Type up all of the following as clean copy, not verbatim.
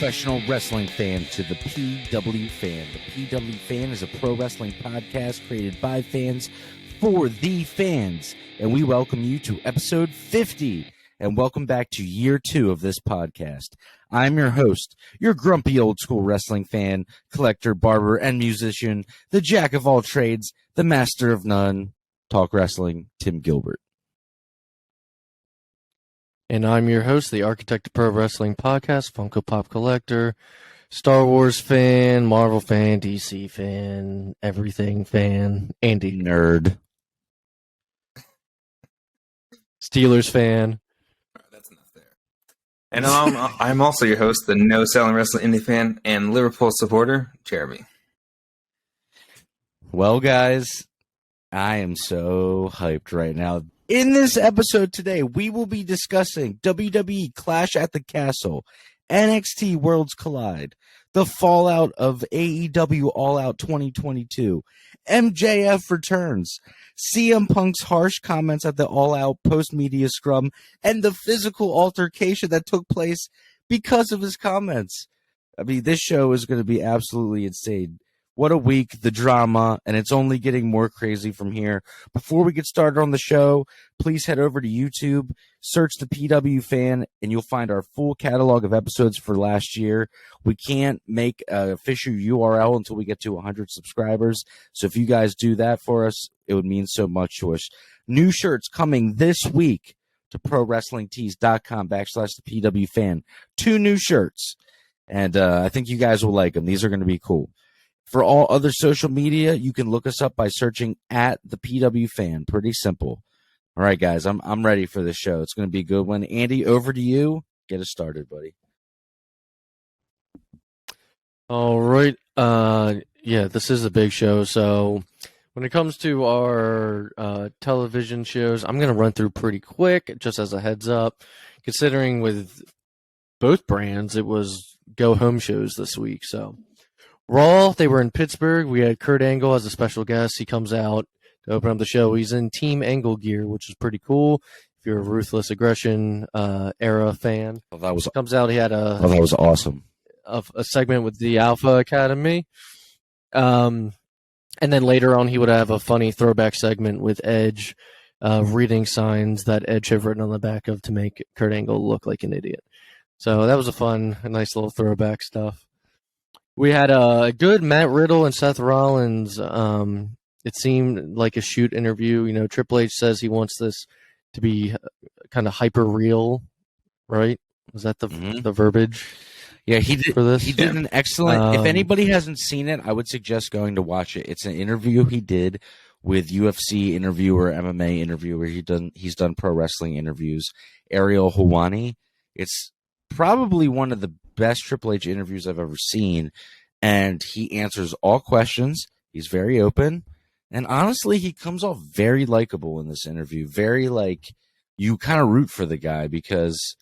professional wrestling fan to the PW Fan. The PW Fan is a pro wrestling podcast created by fans for the fans. And we welcome you to episode 50. And welcome back to year 2 of this podcast. I'm your host, your grumpy old school wrestling fan, collector, barber, and musician, the jack of all trades, the master of none, talk wrestling, Tim Gilbert. And I'm your host, the architect of pro wrestling podcast, Funko Pop collector, Star Wars fan, Marvel fan, DC fan, everything fan, Andy. Nerd. Steelers fan. That's enough there. And I'm also your host, the No Selling Wrestling Indie fan and Liverpool supporter, Jeremy. Well, guys, I am so hyped right now. In this episode today, we will be discussing WWE Clash at the Castle, NXT Worlds Collide, the fallout of AEW All Out 2022, MJF returns, CM Punk's harsh comments at the All Out post-media scrum, and the physical altercation that took place because of his comments. I mean, this show is going to be absolutely insane. What a week, the drama, and it's only getting more crazy from here. Before we get started on the show, please head over to YouTube, search the PW Fan, and you'll find our full catalog of episodes for last year. We can't make an official URL until we get to 100 subscribers, so if you guys do that for us, it would mean so much to us. New shirts coming this week to ProWrestlingTees.com/the PW Fan. 2 new shirts, and I think you guys will like them. These are going to be cool. For all other social media, you can look us up by searching at the PW Fan. Pretty simple. All right, guys, I'm ready for this show. It's going to be a good one. Andy, over to you. Get us started, buddy. All right. Yeah, this is a big show. So when it comes to our television shows, I'm going to run through pretty quick, just as a heads up. Considering with both brands, it was go-home shows this week, so... Raw, they were in Pittsburgh. We had Kurt Angle as a special guest. He comes out to open up the show. He's in Team Angle gear, which is pretty cool. If you're a Ruthless Aggression era fan, comes out. He had that was awesome. A segment with the Alpha Academy, and then later on he would have a funny throwback segment with Edge, reading signs that Edge had written on the back of to make Kurt Angle look like an idiot. So that was a nice little throwback stuff. We had a good Matt Riddle and Seth Rollins. It seemed like a shoot interview. You know, Triple H says he wants this to be kind of hyper real, right? Was that the verbiage? Yeah, he did. For this? He did an excellent. If anybody hasn't seen it, I would suggest going to watch it. It's an interview he did with UFC interviewer, MMA interviewer. He's done pro wrestling interviews. Ariel Helwani. It's probably one of the best Triple H interviews I've ever seen, and he answers all questions. He's very open, and honestly, he comes off very likable in this interview. Very you kind of root for the guy because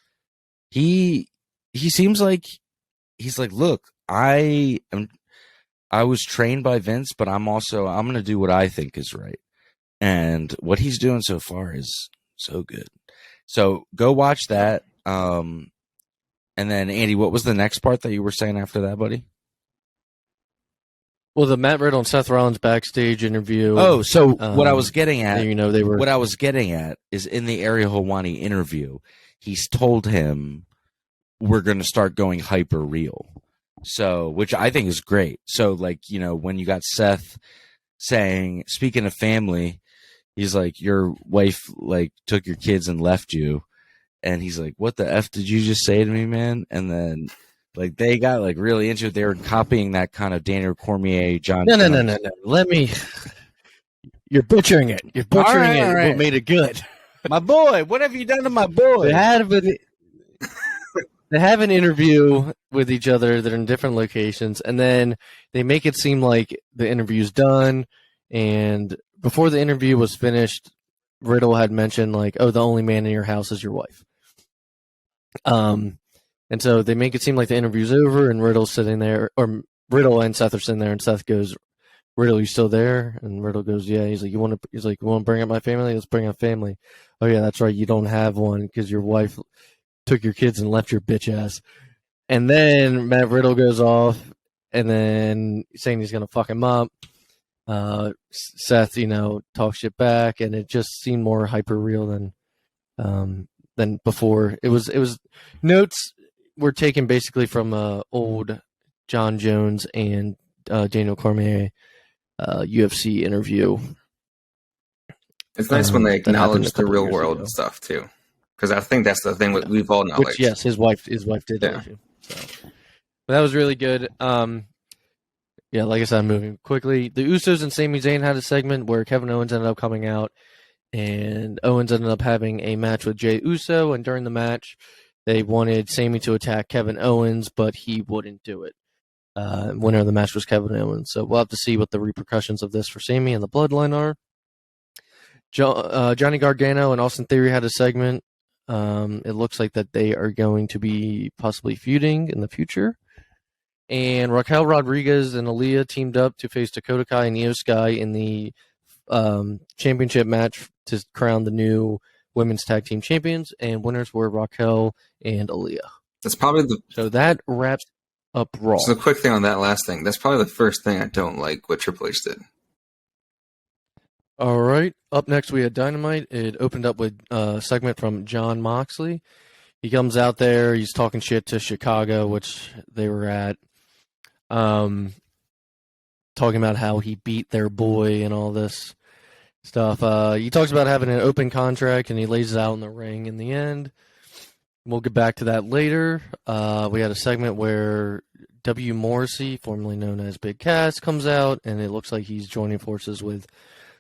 he seems like he's like, look, I was trained by Vince, but I'm going to do what I think is right, and what he's doing so far is so good. So go watch that. And then, Andy, what was the next part that you were saying after that, buddy? Well, the Matt Riddle and Seth Rollins backstage interview. Oh, so what I was getting at, what I was getting at is in the Ariel Helwani interview, he's told him we're going to start going hyper real. So, which I think is great. So, when you got Seth saying, speaking of family, he's like, your wife took your kids and left you. And he's like, what the F did you just say to me, man? And then, they got, really into it. They were copying that kind of Daniel Cormier, John. No. Let me... You're butchering it. You're butchering it. Right. What made it good? My boy, what have you done to my boy? They have an interview with each other. They're in different locations. And then they make it seem like the interview's done. And before the interview was finished, Riddle had mentioned, the only man in your house is your wife. And so they make it seem like the interview's over, and Riddle's sitting there, or Riddle and Seth are sitting there, and Seth goes, Riddle, you still there? And Riddle goes, yeah. He's like, you want to bring up my family? Let's bring up family. Oh yeah, that's right. You don't have one because your wife took your kids and left your bitch ass. And then Matt Riddle goes off, and then saying he's gonna fuck him up. Seth, talks shit back, and it just seemed more hyper real than before. It was notes were taken basically from old John Jones and Daniel Cormier UFC interview. It's nice when they that happened acknowledge a the couple real years world ago. stuff too, because I think that's the thing that we've all acknowledged. Which, yes, his wife did. Yeah. Too, so. But that was really good. Yeah, like I said, I'm moving quickly. The Usos and Sami Zayn had a segment where Kevin Owens ended up coming out, and Owens ended up having a match with Jey Uso, and during the match, they wanted Sami to attack Kevin Owens, but he wouldn't do it. Winner of the match was Kevin Owens, so we'll have to see what the repercussions of this for Sami and the Bloodline are. Johnny Gargano and Austin Theory had a segment. It looks like that they are going to be possibly feuding in the future. And Raquel Rodriguez and Aaliyah teamed up to face Dakota Kai and Io Sky in the championship match to crown the new women's tag team champions. And winners were Raquel and Aaliyah. That's probably So that wraps up Raw. So, a quick thing on that last thing. That's probably the first thing I don't like what Triple H did. All right. Up next, we had Dynamite. It opened up with a segment from Jon Moxley. He comes out there. He's talking shit to Chicago, which they were at. Talking about how he beat their boy and all this stuff. He talks about having an open contract, and he lays it out in the ring in the end. We'll get back to that later. We had a segment where W. Morrissey, formerly known as Big Cass, comes out, and it looks like he's joining forces with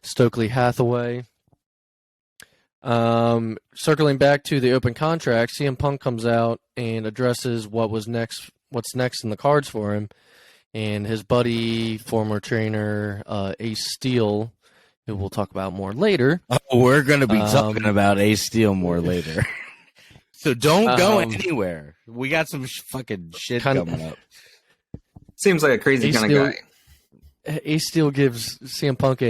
Stokely Hathaway. Circling back to the open contract, CM Punk comes out and addresses what's next in the cards for him. And his buddy, former trainer, Ace Steel, who we'll talk about more later. Oh, we're going to be talking about Ace Steel more later. So don't go anywhere. We got some fucking shit coming up. Seems like a crazy kind of guy. Ace Steel gives CM Punk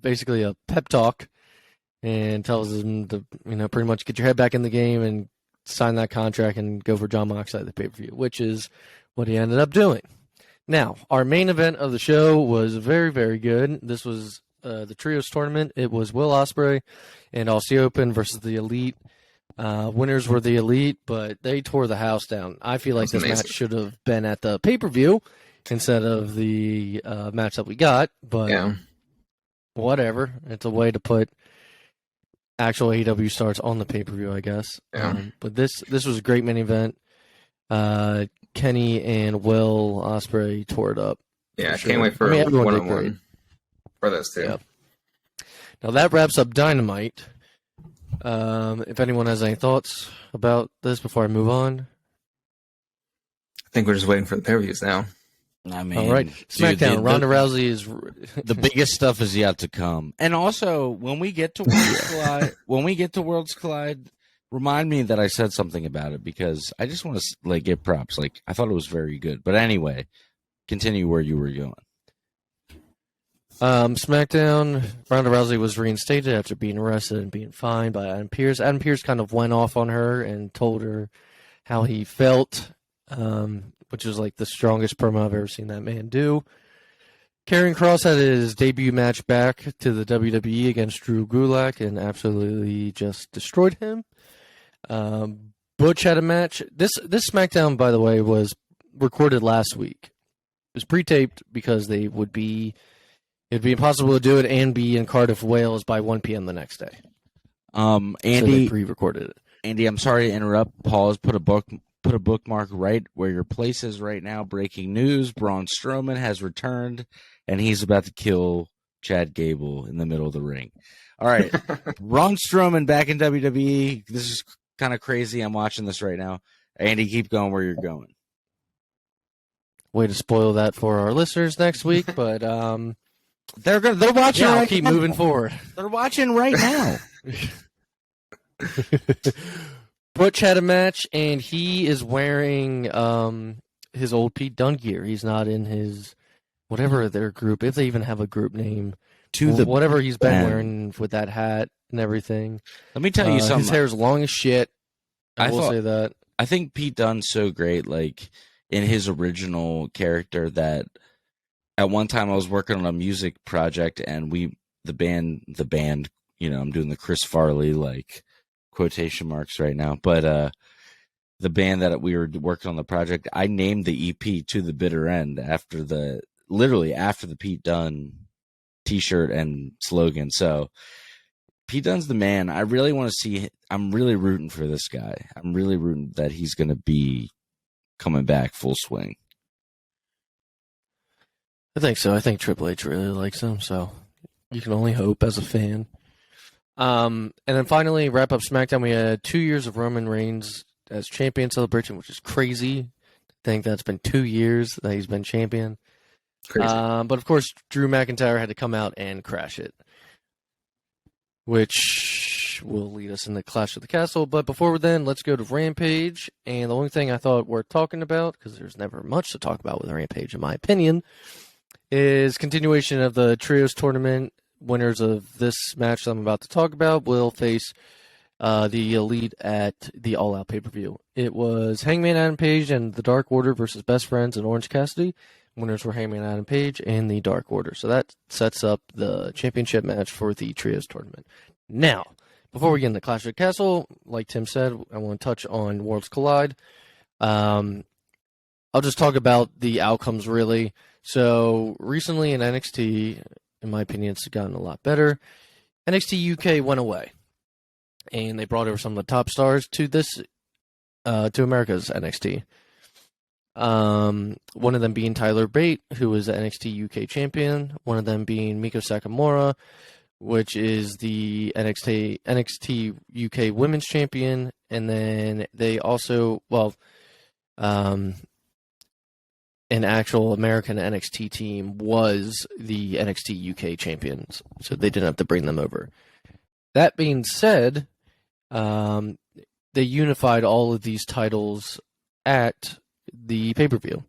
basically a pep talk and tells him to, pretty much get your head back in the game and sign that contract and go for Jon Moxley at the pay-per-view, which is what he ended up doing. Now, our main event of the show was very, very good. This was the Trios tournament. It was Will Ospreay and Aussie Open versus the Elite. Winners were the Elite, but they tore the house down. I feel like this match should have been at the pay-per-view instead of the match that we got, but whatever. It's a way to put actual AEW stars on the pay-per-view, I guess. Yeah. But this was a great main event. Kenny and Will Ospreay tore it up. Yeah, I can't wait for a one-on-one for those two. Yep. Now that wraps up Dynamite. If anyone has any thoughts about this before I move on. I think we're just waiting for the pay-per-views now. I mean, all right, SmackDown. Ronda Rousey is the biggest stuff is yet to come, and also when we get to Worlds Collide, remind me that I said something about it because I just want to give props. I thought it was very good, but anyway, continue where you were going. SmackDown. Ronda Rousey was reinstated after being arrested and being fined by Adam Pearce. Adam Pearce kind of went off on her and told her how he felt. Which was the strongest promo I've ever seen that man do. Karrion Kross had his debut match back to the WWE against Drew Gulak and absolutely just destroyed him. Butch had a match. This SmackDown, by the way, was recorded last week. It was pre-taped because it'd be impossible to do it and be in Cardiff, Wales by 1 p.m. the next day. Andy, so they pre-recorded it. Andy, I'm sorry to interrupt. Pause. Put a bookmark right where your place is right now. Breaking news: Braun Strowman has returned, and he's about to kill Chad Gable in the middle of the ring. All right, Braun Strowman back in WWE. This is kind of crazy. I'm watching this right now. Andy, keep going where you're going. Way to spoil that for our listeners next week, but they're watching. Yeah, right I'll keep now. moving forward. They're watching right now. Butch had a match, and he is wearing his old Pete Dunne gear. He's not in his whatever their group, if they even have a group name. Whatever he's been wearing with that hat and everything. Let me tell you something. His hair's long as shit. I will say that. I think Pete Dunne's so great, like in his original character, that at one time I was working on a music project, and the band, I'm doing the Chris Farley like quotation marks right now, but the band that we were working on the project, I named the EP To the Bitter End literally after the Pete Dunne T-shirt and slogan. So Pete Dunne's the man. I really want to see. I'm really rooting for this guy. I'm really rooting that he's going to be coming back full swing. I think so. I think Triple H really likes him, so you can only hope as a fan. And then finally, wrap up SmackDown. We had 2 years of Roman Reigns as champion celebration, which is crazy. I think that's been 2 years that he's been champion. Crazy. But of course, Drew McIntyre had to come out and crash it, which will lead us into Clash of the Castle. But before then, let's go to Rampage. And the only thing I thought worth talking about, because there's never much to talk about with Rampage, in my opinion, is continuation of the Trios tournament. Winners of this match that I'm about to talk about will face the Elite at the All Out pay-per-view. It was Hangman Adam Page and the Dark Order versus Best Friends and Orange Cassidy. Winners were Hangman Adam Page and the Dark Order. So that sets up the championship match for the Trios tournament. Now, before we get into Clash of the Castle, like Tim said, I want to touch on Worlds Collide. I'll just talk about the outcomes, really. So recently in NXT, in my opinion, it's gotten a lot better. NXT UK went away, and they brought over some of the top stars to America's NXT. One of them being Tyler Bate, who was the NXT UK champion. One of them being Miko Sakamura, which is the NXT UK Women's Champion. And then they also, an actual American NXT team was the NXT UK champions, so they didn't have to bring them over. That being said, they unified all of these titles at the pay-per-view.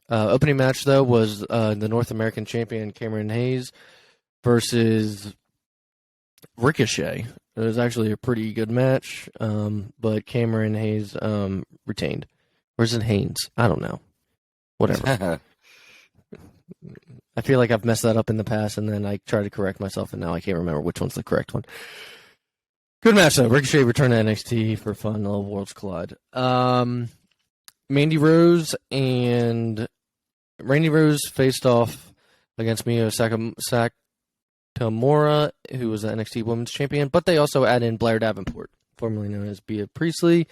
Opening match, though, was the North American champion Cameron Hayes versus Ricochet. It was actually a pretty good match, but Cameron Hayes retained. Or is it Haynes? I don't know. Whatever. I feel like I've messed that up in the past, and then I try to correct myself, and now I can't remember which one's the correct one. Good match, though. Ricochet returned to NXT for fun. Little Worlds Collide. Mandy Rose faced off against Mio Sakamura, who was the NXT Women's Champion, but they also add in Blair Davenport, formerly known as Bea Priestley,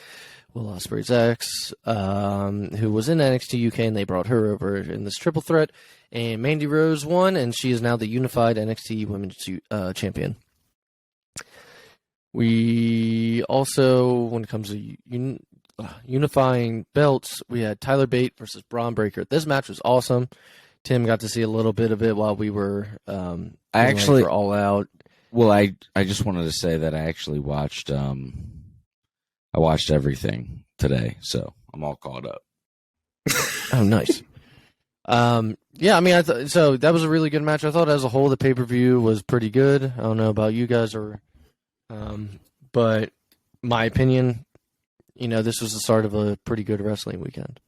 Will Ospreay's ex, who was in NXT UK, and they brought her over in this triple threat. And Mandy Rose won, and she is now the unified NXT Women's Champion. We also, when it comes to unifying belts, we had Tyler Bate versus Braun Breaker. This match was awesome. Tim got to see a little bit of it while we were for All Out. Well, I just wanted to say that I actually watched everything today, so I'm all caught up. Oh, nice. Yeah, I mean, so that was a really good match. I thought as a whole the pay-per-view was pretty good. I don't know about you guys, but my opinion, this was the start of a pretty good wrestling weekend.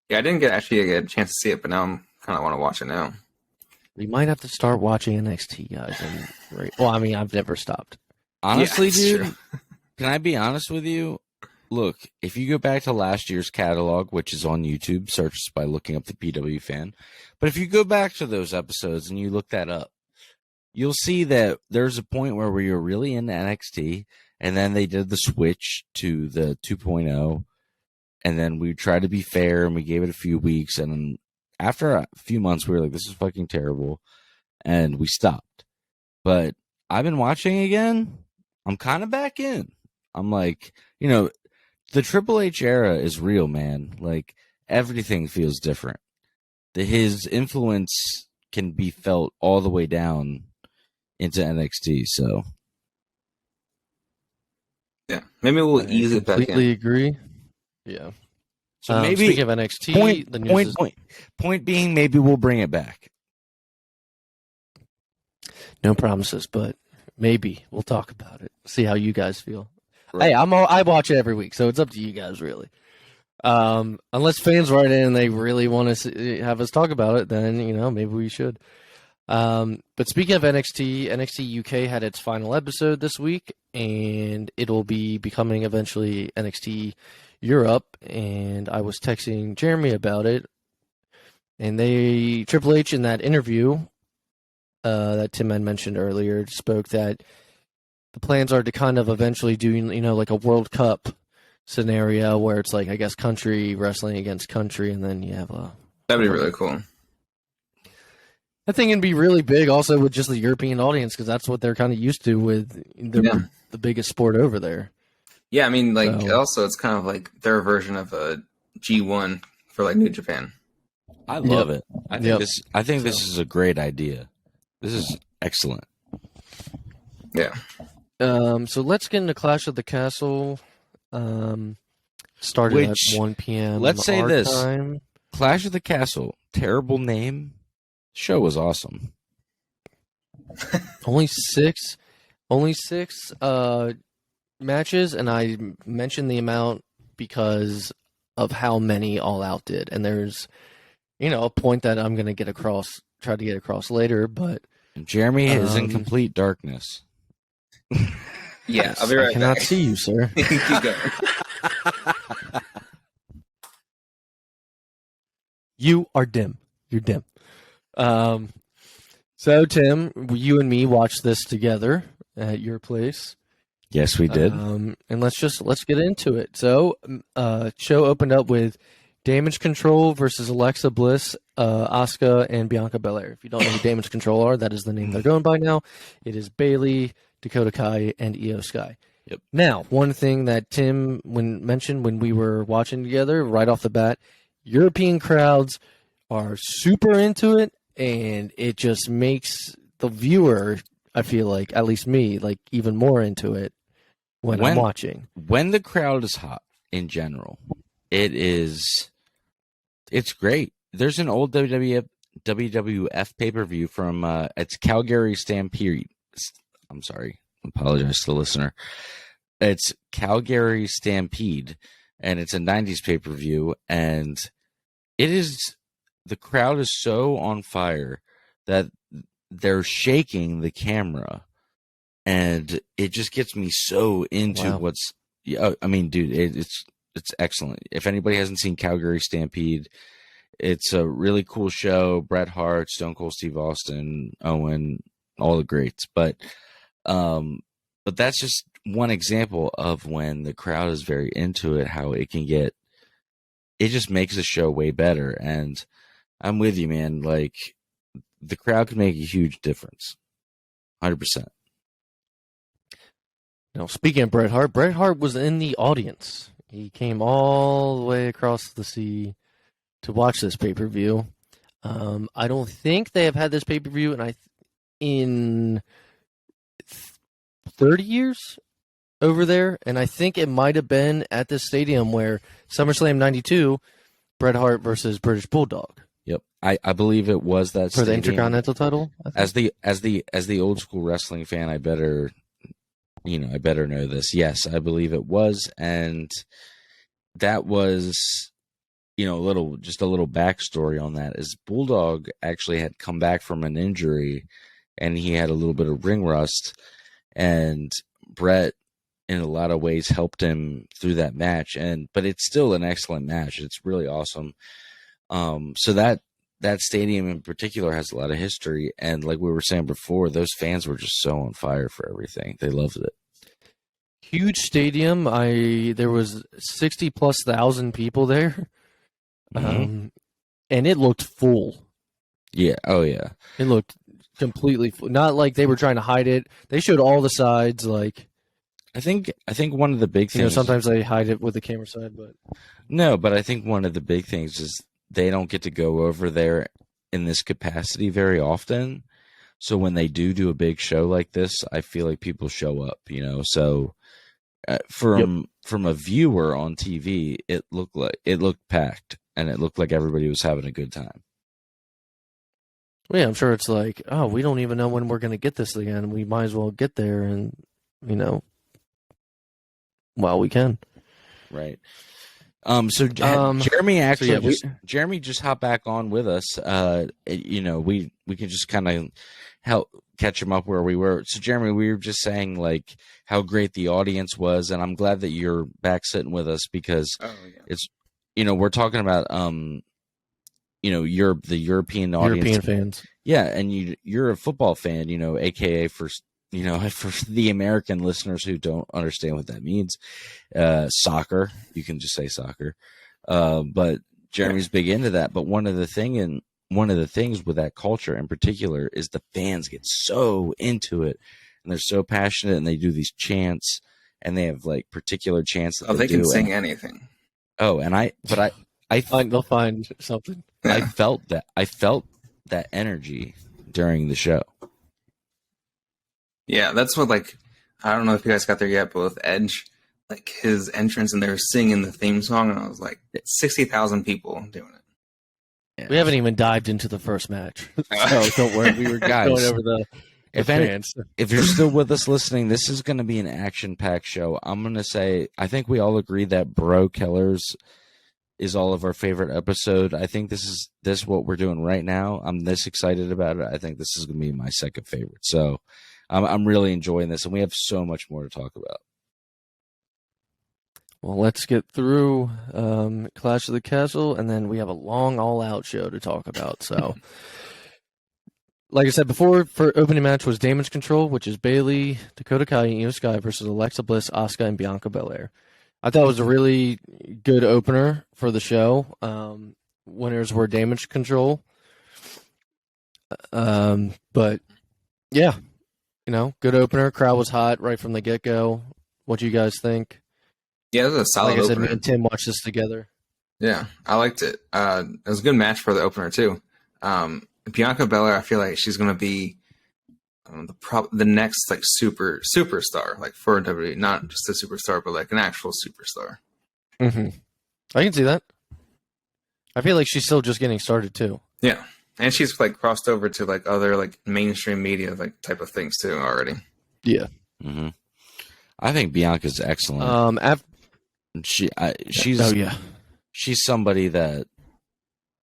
Yeah, I didn't get a chance to see it, but now I'm kind of want to watch it now. We might have to start watching NXT, guys. Well, I mean, I've never stopped. Honestly, dude, true. Can I be honest with you? Look, if you go back to last year's catalog, which is on YouTube, search by looking up the PW Fan. But if you go back to those episodes and you look that up, you'll see that there's a point where we were really into NXT, and then they did the switch to the 2.0, and then we tried to be fair, and we gave it a few weeks, and then after a few months, we were like, this is fucking terrible, and we stopped. But I've been watching again. I'm kind of back in. I'm like, the Triple H era is real, man. Like, everything feels different. His influence can be felt all the way down into NXT, so. Yeah, maybe we'll ease it back in. Completely agree. Yeah. So maybe speaking of NXT, point being, maybe we'll bring it back. No promises, but maybe we'll talk about it. See how you guys feel. Hey, I watch it every week, so it's up to you guys, really. Unless fans write in and they really want to have us talk about it, then maybe we should. But speaking of NXT, NXT UK had its final episode this week, and it'll be becoming eventually NXT Europe. And I was texting Jeremy about it, and Triple H in that interview that Tim had mentioned earlier spoke that the plans are to kind of eventually do like a World Cup scenario where it's like, I guess, country wrestling against country, and then you have that'd be really cool. I think it'd be really big also with just the European audience, because that's what they're kind of used to with the biggest sport over there. Yeah, I mean, also it's kind of like their version of a G1 for like New Japan. I love it. I think this is a great idea. This is excellent. Yeah. So let's get into Clash of the Castle. Started at 1 p.m. Let's say our this. time. Clash of the Castle, terrible name. Show was awesome. Only six matches, and I mentioned the amount because of how many All Out did. And there's, a point that I'm going to try to get across later, but Jeremy is in complete darkness. Yeah, I'll be right back. I cannot see you, sir. Keep going. You are dim. You're dim. So Tim, you and me watched this together at your place. Yes, we did. And let's get into it. So, show opened up with Damage Control versus Alexa Bliss, Asuka, and Bianca Belair. If you don't know who Damage Control are, that is the name they're going by now. It is Bayley, Dakota Kai, and Io Sky. Yep. Now, one thing that Tim mentioned when we were watching together, right off the bat, European crowds are super into it, and it just makes the viewer, I feel like, at least me, like even more into it when I'm watching. When the crowd is hot in general, it's great. There's an old WWF pay-per-view from it's Calgary Stampede. I'm sorry. Apologize to the listener. It's Calgary Stampede, and it's a 90s pay-per-view, and the crowd is so on fire that they're shaking the camera, and it just gets me so into what's. I mean, dude, it's excellent. If anybody hasn't seen Calgary Stampede, it's a really cool show. Bret Hart, Stone Cold Steve Austin, Owen, all the greats. But that's just one example of when the crowd is very into it, how it can get. It just makes the show way better, and I'm with you, man. Like, the crowd can make a huge difference. 100%. Now, speaking of Bret Hart was in the audience. He came all the way across the sea to watch this pay-per-view. I don't think they have had this pay-per-view in 30 years over there, and I think it might have been at this stadium where SummerSlam 92, Bret Hart versus British Bulldog. Yep, I believe it was that for stadium. The Intercontinental title. As the old school wrestling fan, I better know this. Yes, I believe it was, and that was, a little backstory on that is Bulldog actually had come back from an injury, and he had a little bit of ring rust, and Bret, in a lot of ways, helped him through that match, but it's still an excellent match. It's really awesome. So that stadium in particular has a lot of history, and like we were saying before, those fans were just so on fire for everything. They loved it. Huge stadium. There was 60,000+ people there, and it looked full. Yeah. Oh yeah. It looked completely full. Not like they were trying to hide it. They showed all the sides. Like, I think one of the big things. Sometimes they hide it with the camera side, but no. But I think one of the big things is they don't get to go over there in this capacity very often. So when they do a big show like this, I feel like people show up. So from a viewer on TV, it looked packed, and it looked like everybody was having a good time. Well, yeah, I'm sure it's like, oh, we don't even know when we're going to get this again. We might as well get there and while we can. Right. So Jeremy Jeremy just hopped back on with us. We can just kind of help catch him up where we were. So Jeremy, we were just saying like how great the audience was, and I'm glad that you're back sitting with us because it's we're talking about the European audience, European fans. Yeah, and you're a football fan, aka for the American listeners who don't understand what that means, soccer. You can just say soccer, but Jeremy's big into that. But one of the things with that culture in particular is the fans get so into it, and they're so passionate, and they do these chants, and they have like particular chants that they can sing anything. Oh, and I think they'll find something. I felt that energy during the show. Yeah, that's what, like, I don't know if you guys got there yet, but with Edge, like, his entrance and they were singing the theme song, and I was like, 60,000 people doing it. Yeah. We haven't even dived into the first match. So don't worry. We were guys, going over the fans. If you're still with us listening, this is going to be an action-packed show. I'm going to say, I think we all agree that Bro Killers is all of our favorite episode. I think this is what we're doing right now. I'm this excited about it. I think this is going to be my second favorite. So I'm really enjoying this, and we have so much more to talk about. Well, let's get through Clash of the Castle, and then we have a long all-out show to talk about. So, like I said before, for opening match was Damage Control, which is Bayley, Dakota Kai, and Io Sky versus Alexa Bliss, Asuka, and Bianca Belair. I thought it was a really good opener for the show. Winners were Damage Control. But, yeah. Good opener. Crowd was hot right from the get-go. What do you guys think? Yeah, it was a solid opener. Like I said, opener. me and Tim watched this together. Yeah, I liked it. It was a good match for the opener, too. Bianca Belair, I feel like she's going to be the next like superstar, like for WWE. Not just a superstar, but like an actual superstar. Mm-hmm. I can see that. I feel like she's still just getting started, too. Yeah. And she's like crossed over to like other like mainstream media like type of things too already. Yeah. Mm-hmm. I think Bianca's excellent. She's somebody that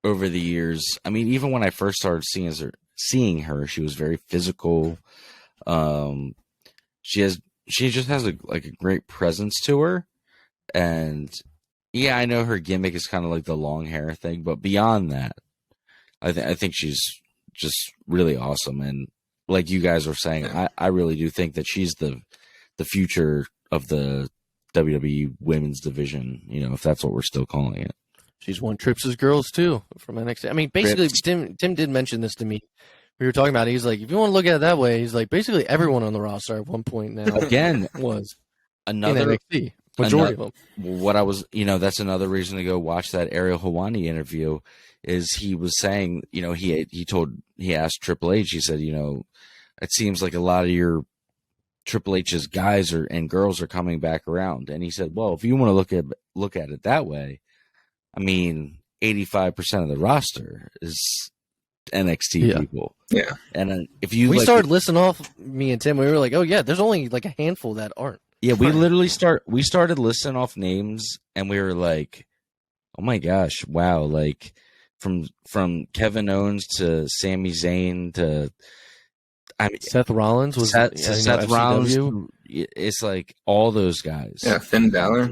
over the years, I mean, even when I first started seeing her, she was very physical. She just has a great presence to her, and yeah, I know her gimmick is kind of like the long hair thing, but beyond that, I think she's just really awesome. And like you guys were saying, I really do think that she's the future of the WWE women's division, if that's what we're still calling it. She's won Trips' girls too from NXT. I mean, basically, Tim did mention this to me. We were talking about it. He's like, if you want to look at it that way, he's like, basically everyone on the roster at one point now again was another in NXT. Majority of them. What I was, that's another reason to go watch that Ariel Helwani interview. Is he was saying, he asked Triple H. He said, it seems like a lot of your Triple H's guys and girls are coming back around. And he said, well, if you want to look at it that way, I mean, 85% of the roster is NXT people. Yeah. And if you started listing off, me and Tim, we were like, oh yeah, there's only like a handful that aren't. Yeah, we started listing off names, and we were like, oh my gosh, wow, like from Kevin Owens to Sami Zayn to Seth Rollins was Seth Rollins. It's like all those guys. Yeah, Finn Balor.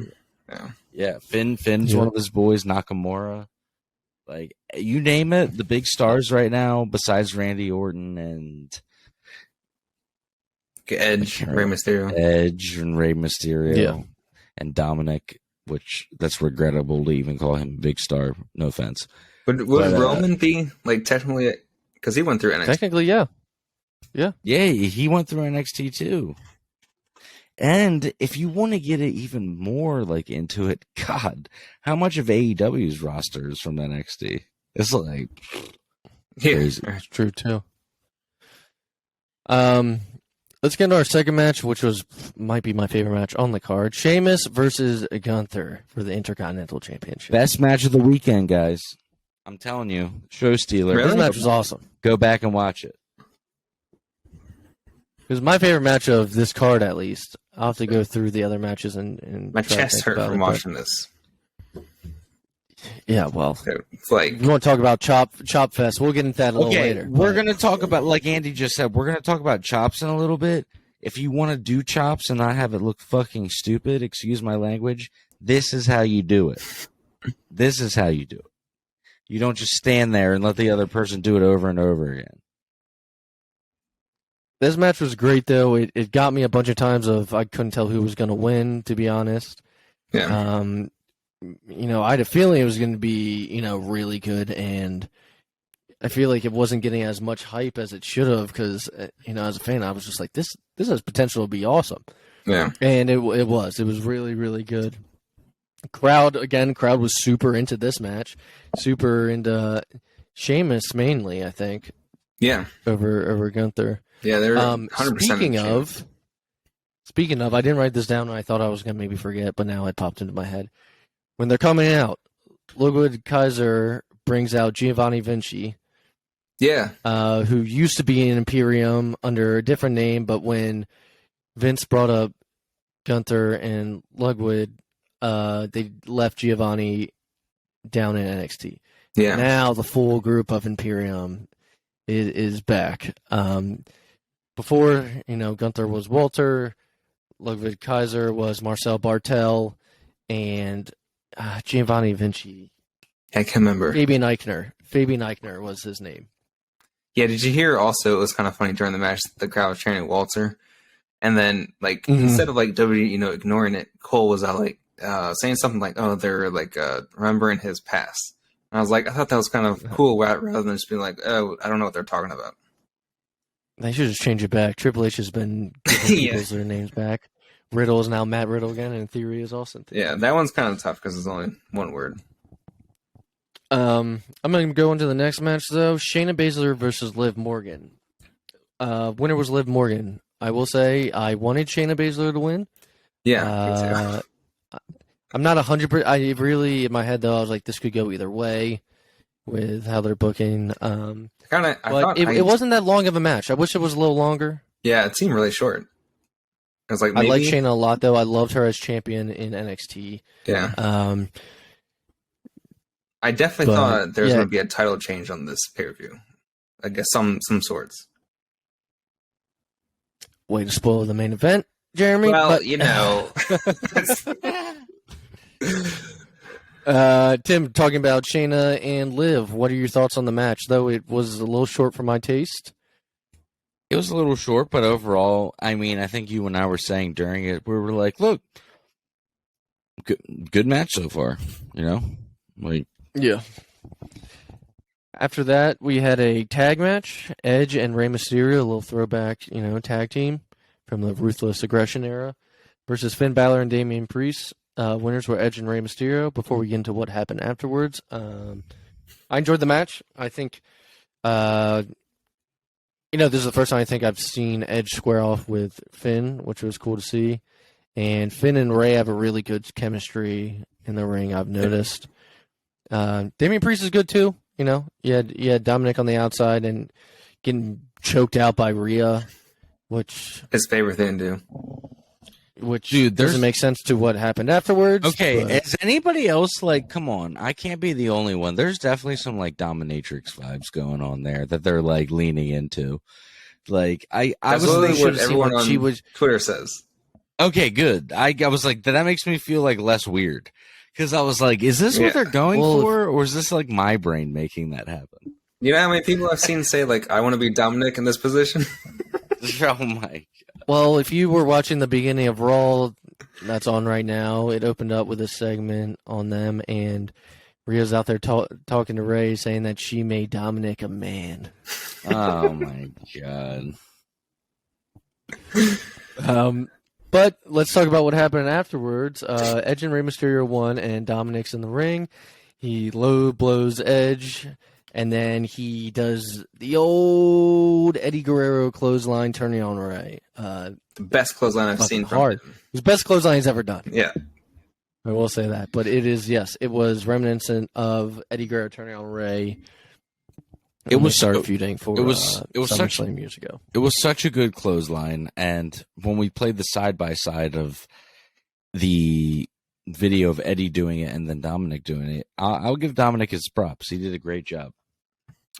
Yeah, Finn's one of his boys. Nakamura, like you name it, the big stars right now. Besides Randy Orton and Edge, Rey Mysterio, and Dominic, which that's regrettable to even call him a big star. No offense. Would Roman be like technically, because he went through NXT? Technically, yeah. He went through NXT too. And if you want to get it even more like into it, God, how much of AEW's roster is from NXT? It's like crazy. That's true too. Let's get into our second match, which might be my favorite match on the card. Sheamus versus Gunther for the Intercontinental Championship. Best match of the weekend, guys. I'm telling you, show stealer. Really? This match was awesome. Go back and watch it. was my favorite match of this card, at least. I'll have to go through the other matches and My try to chest think hurt about from it, but- watching this. Yeah, well, It's like, you want to talk about Chop Fest? We'll get into that a little Okay, later. we're but- gonna talk about, like Andy just said, we're gonna talk about chops in a little bit. If you want to do chops and not have it look fucking stupid, excuse my language, this is how you do it. This is how you do it. You don't just stand there and let the other person do it over and over again. This match was great, though. It got me a bunch of times of I couldn't tell who was going to win, to be honest. yeah. I had a feeling it was going to be, really good, and I feel like it wasn't getting as much hype as it should have because, as a fan, I was just like, this has potential to be awesome. Yeah. And it was. It was really, really good. Crowd was super into this match, super into Sheamus mainly, I think, Yeah. over Gunther. Yeah, they're 100% Speaking of, I didn't write this down and I thought I was going to maybe forget, but now it popped into my head. When they're coming out, Ludwig Kaiser brings out Giovanni Vinci, Yeah. who used to be in Imperium under a different name, but when Vince brought up Gunther and Ludwig, they left Giovanni down in NXT. Yeah. Now the full group of Imperium is back. Before, Gunther was Walter, Ludwig Kaiser was Marcel Bartel, and Giovanni Vinci. I can't remember. Fabian Eichner was his name. Yeah, did you hear also, it was kind of funny during the match, the crowd was chanting Walter. And then, instead of, W, ignoring it, Cole was out, saying something like, oh, they're, remembering his past. And I was like, I thought that was kind of cool rather than just being like, oh, I don't know what they're talking about. They should just change it back. Triple H has been giving people their names back. Riddle is now Matt Riddle again, and Theory is Austin Theory. Yeah, that one's kind of tough because it's only one word. I'm going to go into the next match, though. Shayna Baszler versus Liv Morgan. Winner was Liv Morgan. I will say I wanted Shayna Baszler to win. Yeah, me too. I'm not 100%. I really, in my head, though, I was like, this could go either way with how they're booking. It wasn't that long of a match. I wish it was a little longer. Yeah, it seemed really short. I was like, I like Shayna a lot, though. I loved her as champion in NXT. Yeah. I definitely thought there was going to be a title change on this pay-per-view. I guess some sorts. Way to spoil the main event, Jeremy. Well, Tim, talking about Shayna and Liv, what are your thoughts on the match? Though it was a little short for my taste. It was a little short, but overall, I mean, I think you and I were saying during it, we were like, look, good match so far, Yeah. After that, we had a tag match, Edge and Rey Mysterio, a little throwback, tag team from the Ruthless Aggression era, versus Finn Balor and Damian Priest. Winners were Edge and Rey Mysterio. Before we get into what happened afterwards, I enjoyed the match. I think, this is the first time I think I've seen Edge square off with Finn, which was cool to see. And Finn and Rey have a really good chemistry in the ring, I've noticed. Damian Priest is good too. You had Dominic on the outside and getting choked out by Rhea, which his favorite thing to do. Which doesn't make sense to what happened afterwards. Okay, is anybody else come on? I can't be the only one. There's definitely some dominatrix vibes going on there that they're leaning into. I That's was what everyone on Twitter says. Okay, good. I was like, that makes me feel less weird. Because I was like, is this what they're going for? Or is this my brain making that happen? You know how many people I've seen say, I want to be Dominic in this position? Oh my God. Well, if you were watching the beginning of Raw, that's on right now, it opened up with a segment on them, and Rhea's out there talking to Rey, saying that she made Dominic a man. Oh my God. But let's talk about what happened afterwards. Edge and Rey Mysterio won, and Dominic's in the ring. He low blows Edge, and then he does the old Eddie Guerrero clothesline turning on Rey. The best clothesline I've seen from him. His best clothesline he's ever done. Yeah. I will say that. But it was reminiscent of Eddie Guerrero turning on Rey. And they started feuding for it was SummerSlam years ago. It was such a good clothesline, and when we played the side by side of the video of Eddie doing it and then Dominic doing it, I'll give Dominic his props. He did a great job.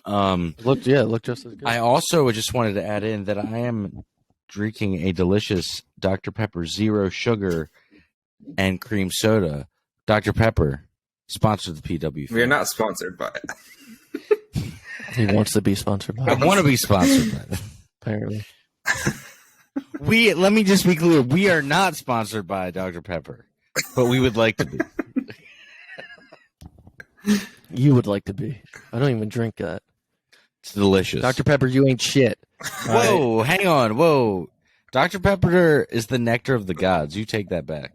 It looked just as good. I also just wanted to add in that I am drinking a delicious Dr. Pepper Zero Sugar and Cream Soda. Dr. Pepper, sponsored the PW. We are not sponsored by it. He wants to be sponsored by I it. want to be sponsored by it. Apparently. Let me just be clear. We are not sponsored by Dr. Pepper, but we would like to be. You would like to be. I don't even drink that. It's delicious. Dr. Pepper, you ain't shit. Whoa, hang on. Whoa. Dr. Pepper is the nectar of the gods. You take that back.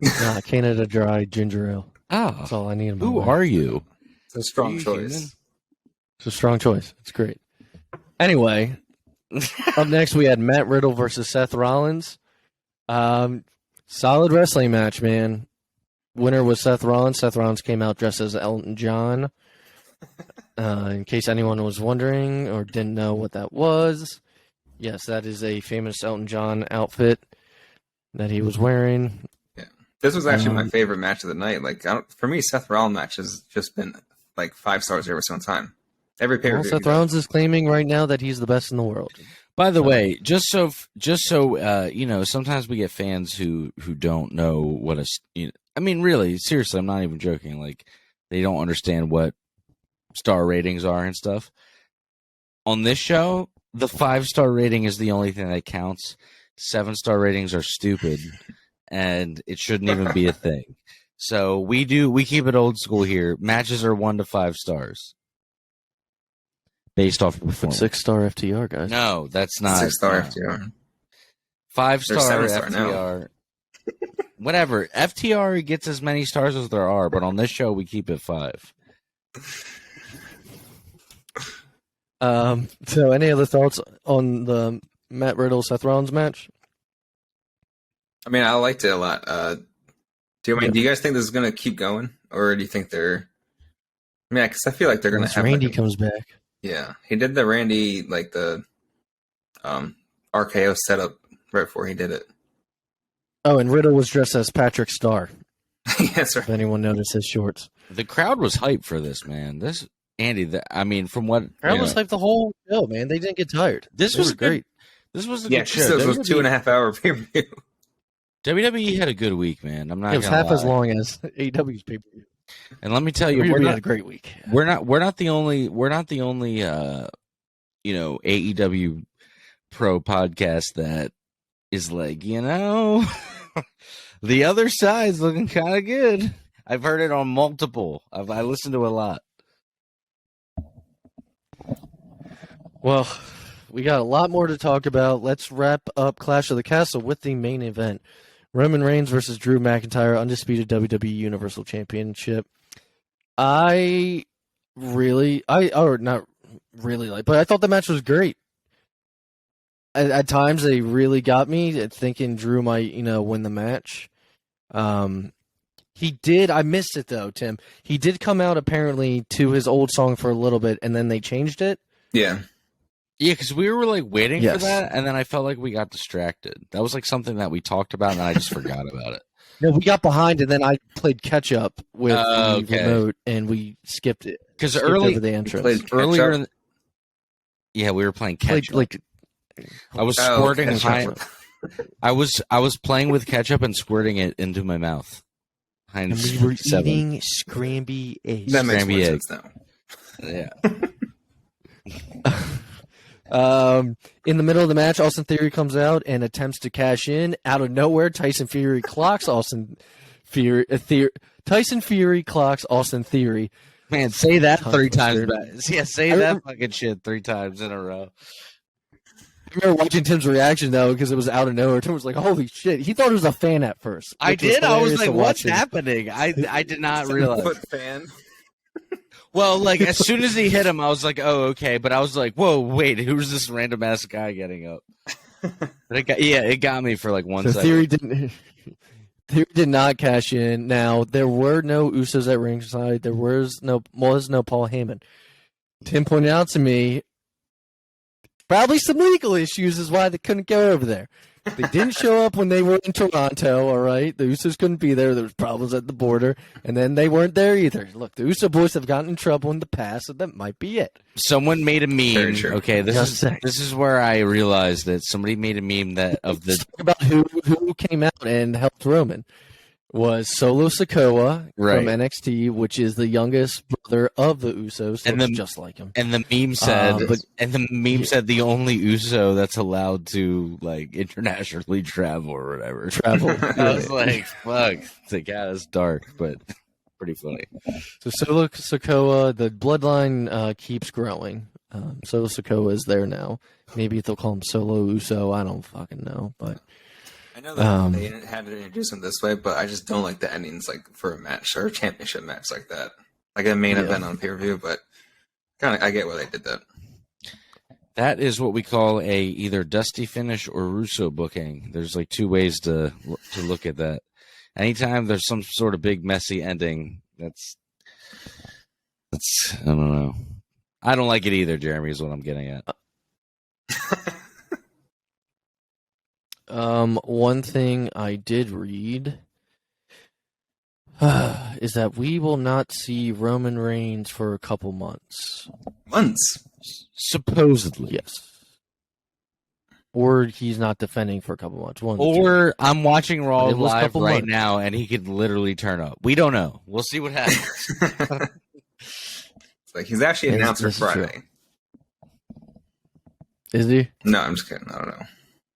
Nah, Canada Dry ginger ale. Oh. That's all I need in my Who life. are you? It's a strong Are you choice. human? It's a strong choice. It's great. Anyway, up next we had Matt Riddle versus Seth Rollins. Solid wrestling match, man. Winner was Seth Rollins. Seth Rollins came out dressed as Elton John. In case anyone was wondering or didn't know what that was, yes, that is a famous Elton John outfit that he was wearing. Yeah, this was actually my favorite match of the night. Like, for me, Seth Rollins match has just been like 5 stars every single time. Every pay per Well, view. Seth Rollins is claiming right now that he's the best in the world. By the way, just so sometimes we get fans who don't know what I mean, really, seriously, I'm not even joking. Like, they don't understand what star ratings are and stuff. On this show, the 5-star rating is the only thing that counts. 7-star ratings are stupid, and it shouldn't even be a thing. So we keep it old school here. Matches are 1 to 5 stars. Based off of performance. 6-star FTR, guys. No, that's not 6-star FTR. 5-star 7-star now. FTR. Whatever. FTR gets as many stars as there are, but on this show we keep it 5. So any other thoughts on the Matt Riddle Seth Rollins match? I mean, I liked it a lot. Do you guys think this is going to keep going, or do you think they're? I mean, because I feel like they're going to Once have. Randy like comes back. Yeah, he did the Randy like the RKO setup right before he did it. Oh, and Riddle was dressed as Patrick Starr. That's right. If anyone noticed his shorts. The crowd was hyped for this, man. This Andy, I mean, from what Crowd was hyped the whole show, man. They didn't get tired. This They was were great. This was a Yeah, good show. this was 2.5 hour pay per view. WWE had a good week, man. I'm not. It was gonna half lie. as long as AEW's pay per view. And let me tell you, We we're had not a great week. We're not the only AEW pro podcast that is like, the other side's looking kind of good. I've heard it on multiple. I listened to a lot. Well, we got a lot more to talk about. Let's wrap up Clash of the Castle with the main event. Roman Reigns versus Drew McIntyre, undisputed WWE Universal Championship. But I thought the match was great. At times, they really got me thinking Drew might, win the match. He did. I missed it though, Tim. He did come out apparently to his old song for a little bit, and then they changed it. Yeah. Yeah, because we were like waiting Yes. for that, and then I felt like we got distracted. That was like something that we talked about, and I just forgot about it. No, we got behind, and then I played catch up with the Okay. remote, and we skipped it. Because Skipped early over the entrance. played earlier, catch-up? we were playing Played, catch up. like I was Oh, squirting catch-up. I was playing with ketchup and squirting it into my mouth. and we were eating scramby eggs. That makes more Scramby sense now. Yeah. In the middle of the match, Austin Theory comes out and attempts to cash in. Out of nowhere, Tyson Fury clocks Austin Fury. Tyson Fury clocks Austin Theory. Man, say that Tongue 3 times. twister. Yeah, say I that remember- fucking shit 3 times in a row. I remember watching Tim's reaction though because it was out of nowhere. Tim was like, "Holy shit!" He thought it was a fan at first. I which did. I was hilarious like, to "What's watch him. happening?" I did not realize. 7-foot fan. Well, like as soon as he hit him, I was like, "Oh, okay." But I was like, "Whoa, wait, who's this random ass guy getting up?" But it got me for like 1 So second. Theory did not cash in. Now there were no Usos at ringside. There was no Paul Heyman. Tim pointed out to me, probably some legal issues is why they couldn't go over there. They didn't show up when they were in Toronto, all right? The Usos couldn't be there. There was problems at the border, and then they weren't there either. Look, the Uso boys have gotten in trouble in the past, so that might be it. Someone made a meme. Sure. Okay, this is where I realized that somebody made a meme that of the Let's talk about who came out and helped Roman. Was Solo Sikoa from NXT, which is the youngest brother of the Usos, so it's just like him. And the meme said, the only Uso that's allowed to like internationally travel or whatever. I was like, fuck, it's like, yeah, that's dark, but pretty funny. So Solo Sikoa, the bloodline keeps growing. Solo Sikoa is there now. Maybe they'll call him Solo Uso. I don't fucking know, but. I know that they had to introduce him this way, but I just don't like the endings like for a match or a championship match like that. Like a main event on pay-per-view, but kind of I get why they did that. That is what we call a either dusty finish or Russo booking. There's like two ways to look at that. Anytime there's some sort of big messy ending, that's I don't know. I don't like it either, Jeremy, is what I'm getting at. One thing I did read is that we will not see Roman Reigns for a couple months. Supposedly. Yes. Or he's not defending for a couple months. Or I'm watching Raw live right now, and he could literally turn up. We don't know. We'll see what happens. It's like he's actually announced for Friday. Is he? No, I'm just kidding. I don't know.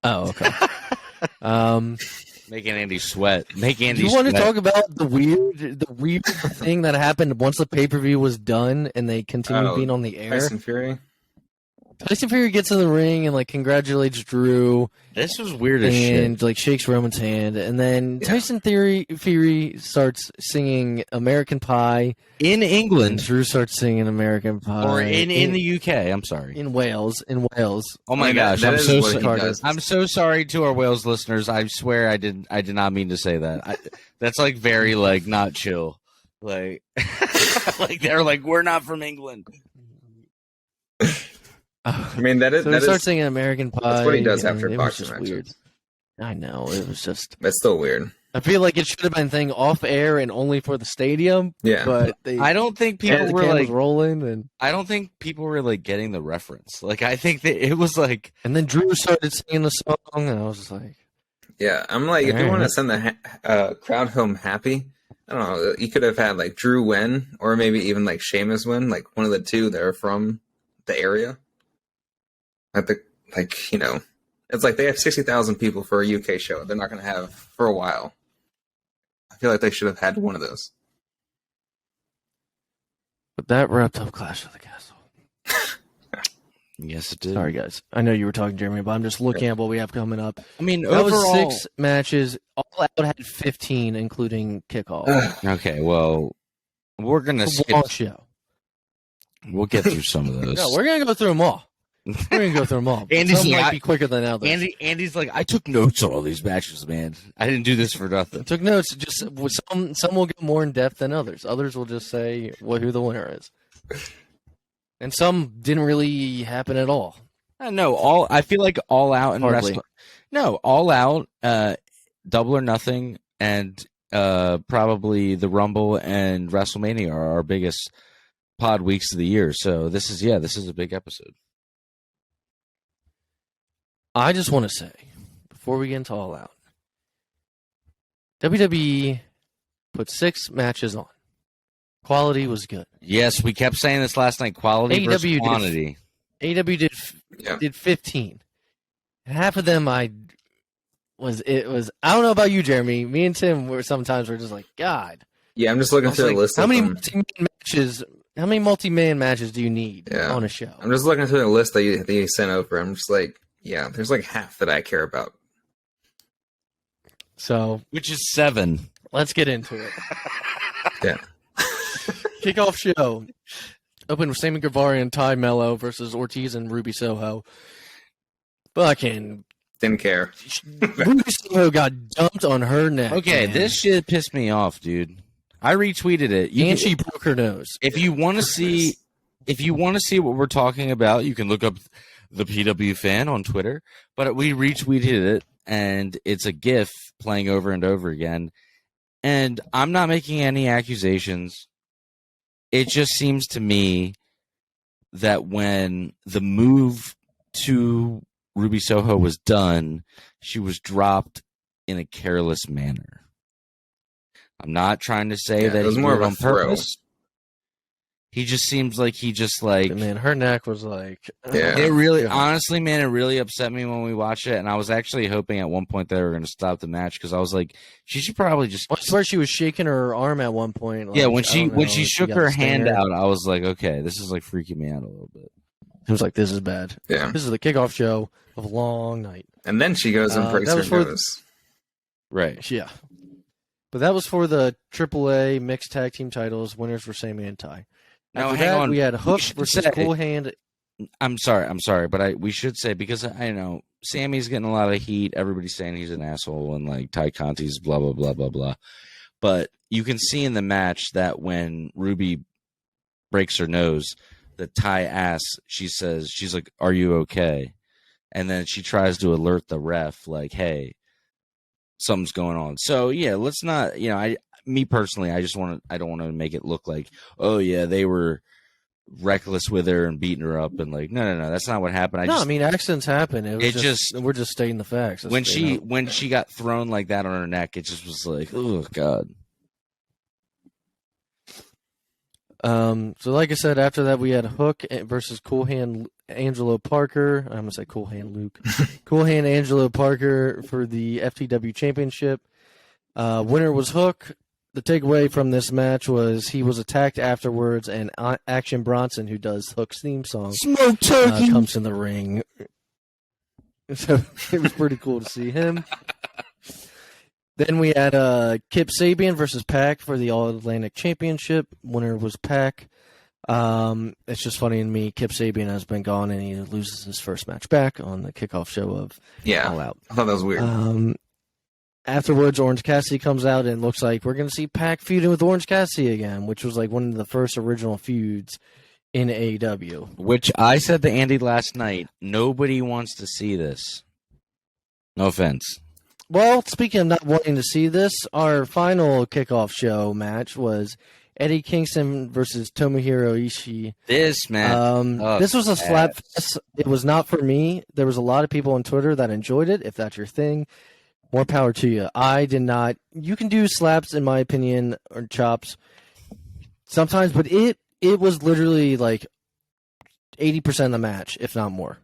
Oh, okay. Making Andy sweat. Make Andy You sweat. want to talk about the weird thing that happened once the pay-per-view was done and they continued being on the air? Tyson Fury gets in the ring and like congratulates Drew. This was weird as and shit. Like shakes Roman's hand, and then Tyson Fury starts singing American Pie in England. And Drew starts singing American Pie, or in the UK. I'm sorry, in Wales. Oh my gosh, I'm so sorry to our Wales listeners. I swear I did not mean to say that. That's like very like not chill. Like like they're like, we're not from England. I mean, that is. So he starts singing American Pie. That's what he does after boxing matches. Weird. I know, it was just. That's still weird. I feel like it should have been a thing off air and only for the stadium. Yeah, but I don't think people were like rolling, and I don't think people were like getting the reference. Like I think that it was like, and then Drew started singing the song, and I was just like, yeah, I'm like, if you want to send the crowd home happy, I don't know, you could have had like Drew win, or maybe even like Sheamus win, like one of the two that are from the area. It's like they have 60,000 people for a UK show. They're not going to have for a while. I feel like they should have had one of those. But that wrapped up Clash of the Castle. Yes, it did. Sorry, guys. I know you were talking, Jeremy, but I'm just looking at what we have coming up. I mean, that overall, was 6 matches. All Out had 15, including kickoff. Okay, well, we're going to skip. Long show. We'll get through some of those. No, we're going to go through them all. We're gonna go through them all. Andy's some like, might be quicker than others. Andy's like, I took notes on all these matches, man. I didn't do this for nothing. Took notes. Just some will go more in depth than others. Others will just say who the winner is, and some didn't really happen at all. No, I feel like All Out and wrestling. No, All Out, Double or Nothing, and probably the Rumble and WrestleMania are our biggest pod weeks of the year. So this is a big episode. I just want to say, before we get into All Out, WWE put 6 matches on. Quality was good. Yes, we kept saying this last night. Quality versus quantity. AEW did 15. And half of them I don't know about you, Jeremy. Me and Tim were just like, God. Yeah, I'm just looking through the list. How many multi-man matches do you need on a show? I'm just looking through the list that you sent over. I'm just like, yeah, there's like half that I care about. So, which is 7. Let's get into it. Yeah. Kickoff show. Open with Sammy Guevara and Ty Mello versus Ortiz and Ruby Soho. Fucking didn't care. Ruby Soho got dumped on her neck. Okay, man. This shit pissed me off, dude. I retweeted it. She broke her nose. If you want to see if you want to see what we're talking about, you can look up the PW fan on Twitter. But we retweeted it, and it's a GIF playing over and over again. And I'm not making any accusations. It just seems to me that when the move to Ruby Soho was done, she was dropped in a careless manner. I'm not trying to say that it was he more did of it a on throw. purpose. He just seems like Man, her neck was like. Yeah. It really, God. honestly, man, it really upset me when we watched it, and I was actually hoping at one point they were going to stop the match because I was like, she should probably just. I swear she was shaking her arm at one point. Like, Yeah, when I don't know, she if shook got her a hand stinger. out, I was like, okay, this is like freaking me out a little bit. It was like, this is bad. Yeah. This is the kickoff show of a long night. And then she goes and breaks that her was for- nose. Right. Yeah. But that was for the AAA mixed tag team titles. Winners were Sammy and Ty. Now, After hang that, on. we had Hook should versus say- Cool Hand. I'm sorry, but we should say, because I know Sammy's getting a lot of heat. Everybody's saying he's an asshole, and like Ty Conti's blah blah blah blah blah. But you can see in the match that when Ruby breaks her nose, that Ty asks, she's like, "Are you okay?" And then she tries to alert the ref, like, "Hey, something's going on." So yeah, let's not, me personally, I don't want to make it look like, oh yeah, they were reckless with her and beating her up, and like, no, that's not what happened. I mean, accidents happen. We're just stating the facts. When she got thrown like that on her neck, it just was like, oh god. So like I said, after that we had Hook versus Cool Hand Angelo Parker. I'm gonna say Cool Hand Luke. Cool Hand Angelo Parker for the FTW Championship. Winner was Hook. The takeaway from this match was he was attacked afterwards, and Action Bronson, who does Hook's theme song, Smoke turkey. comes in the ring. So it was pretty cool to see him. Then we had Kip Sabian versus Pac for the All Atlantic Championship. Winner was Pac. It's just funny to me. Kip Sabian has been gone, and he loses his first match back on the kickoff show of All Out. I thought that was weird. Afterwards, Orange Cassidy comes out, and it looks like we're going to see Pac feuding with Orange Cassidy again, which was like one of the first original feuds in AEW. Which I said to Andy last night, nobody wants to see this. No offense. Well, speaking of not wanting to see this, our final kickoff show match was Eddie Kingston versus Tomohiro Ishii. This man, this was a slap fest. It was not for me. There was a lot of people on Twitter that enjoyed it. If that's your thing, more power to you. I did not. You can do slaps, in my opinion, or chops sometimes, but it was literally like 80% of the match, if not more.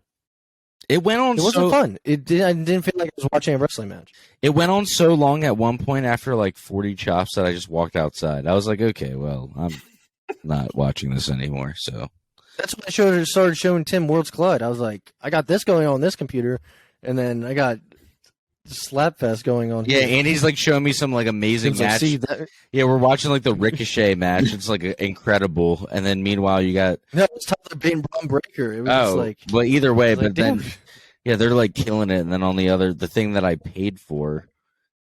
It went on. It wasn't fun. I didn't feel like I was watching a wrestling match. It went on so long at one point after like 40 chops that I just walked outside. I was like, okay, well, I'm not watching this anymore. So that's when I started showing Tim Worlds Collide. I was like, I got this going on this computer, and then I got Slapfest going on. Yeah, here. Andy's like showing me some like amazing match. Yeah, we're watching like the Ricochet match. It's like incredible. And then meanwhile, you got it's Tyler Bate and Braun Breaker. It was just like, well, either way, but like, then damn. yeah, they're like killing it. And then on the thing that I paid for,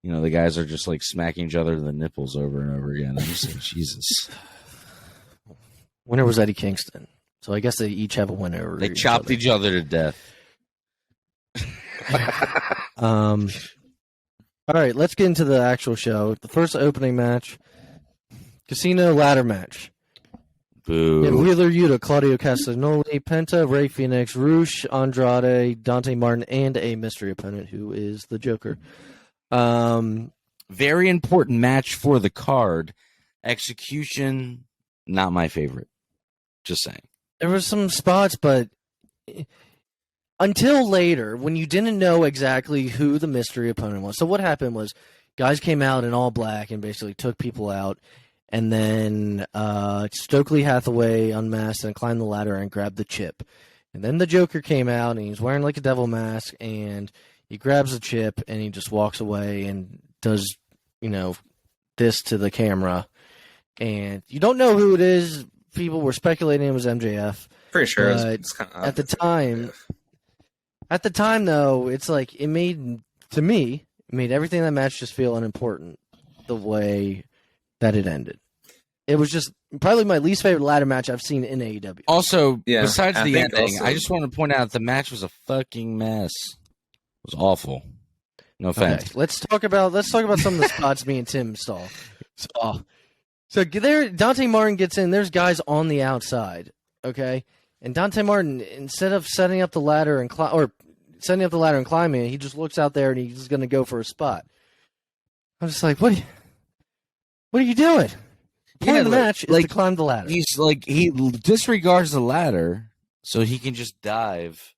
the guys are just like smacking each other in the nipples over and over again. I'm just like, Jesus. Winner was Eddie Kingston. So I guess they each have a winner. They chopped each other to death. All right, let's get into the actual show. The first opening match, Casino Ladder match. Boo. Yeah, Wheeler Yuta, Claudio Castagnoli, Penta, Rey Fenix, Roosh, Andrade, Dante Martin, and a mystery opponent who is the Joker. Very important match for the card. Execution, not my favorite. Just saying. There were some spots, but until later, when you didn't know exactly who the mystery opponent was. So what happened was guys came out in all black and basically took people out. And then Stokely Hathaway unmasked and climbed the ladder and grabbed the chip. And then the Joker came out and he's wearing like a devil mask and he grabs the chip and he just walks away and does, this to the camera. And you don't know who it is. People were speculating it was MJF. Pretty sure it's kind of at the time. At the time, though, it's like it made everything in that match just feel unimportant the way that it ended. It was just probably my least favorite ladder match I've seen in AEW. Also, Yeah, besides I the think ending, also- I just want to point out the match was a fucking mess. It was awful. No Okay, offense. let's talk about some of the spots me and Tim saw. So there, Dante Martin gets in. There's guys on the outside. Okay, and Dante Martin, instead of setting up the ladder and climbing, he just looks out there and he's going to go for a spot. I'm just like, what are you doing? The point of the match is to climb the ladder. He's like, he disregards the ladder so he can just dive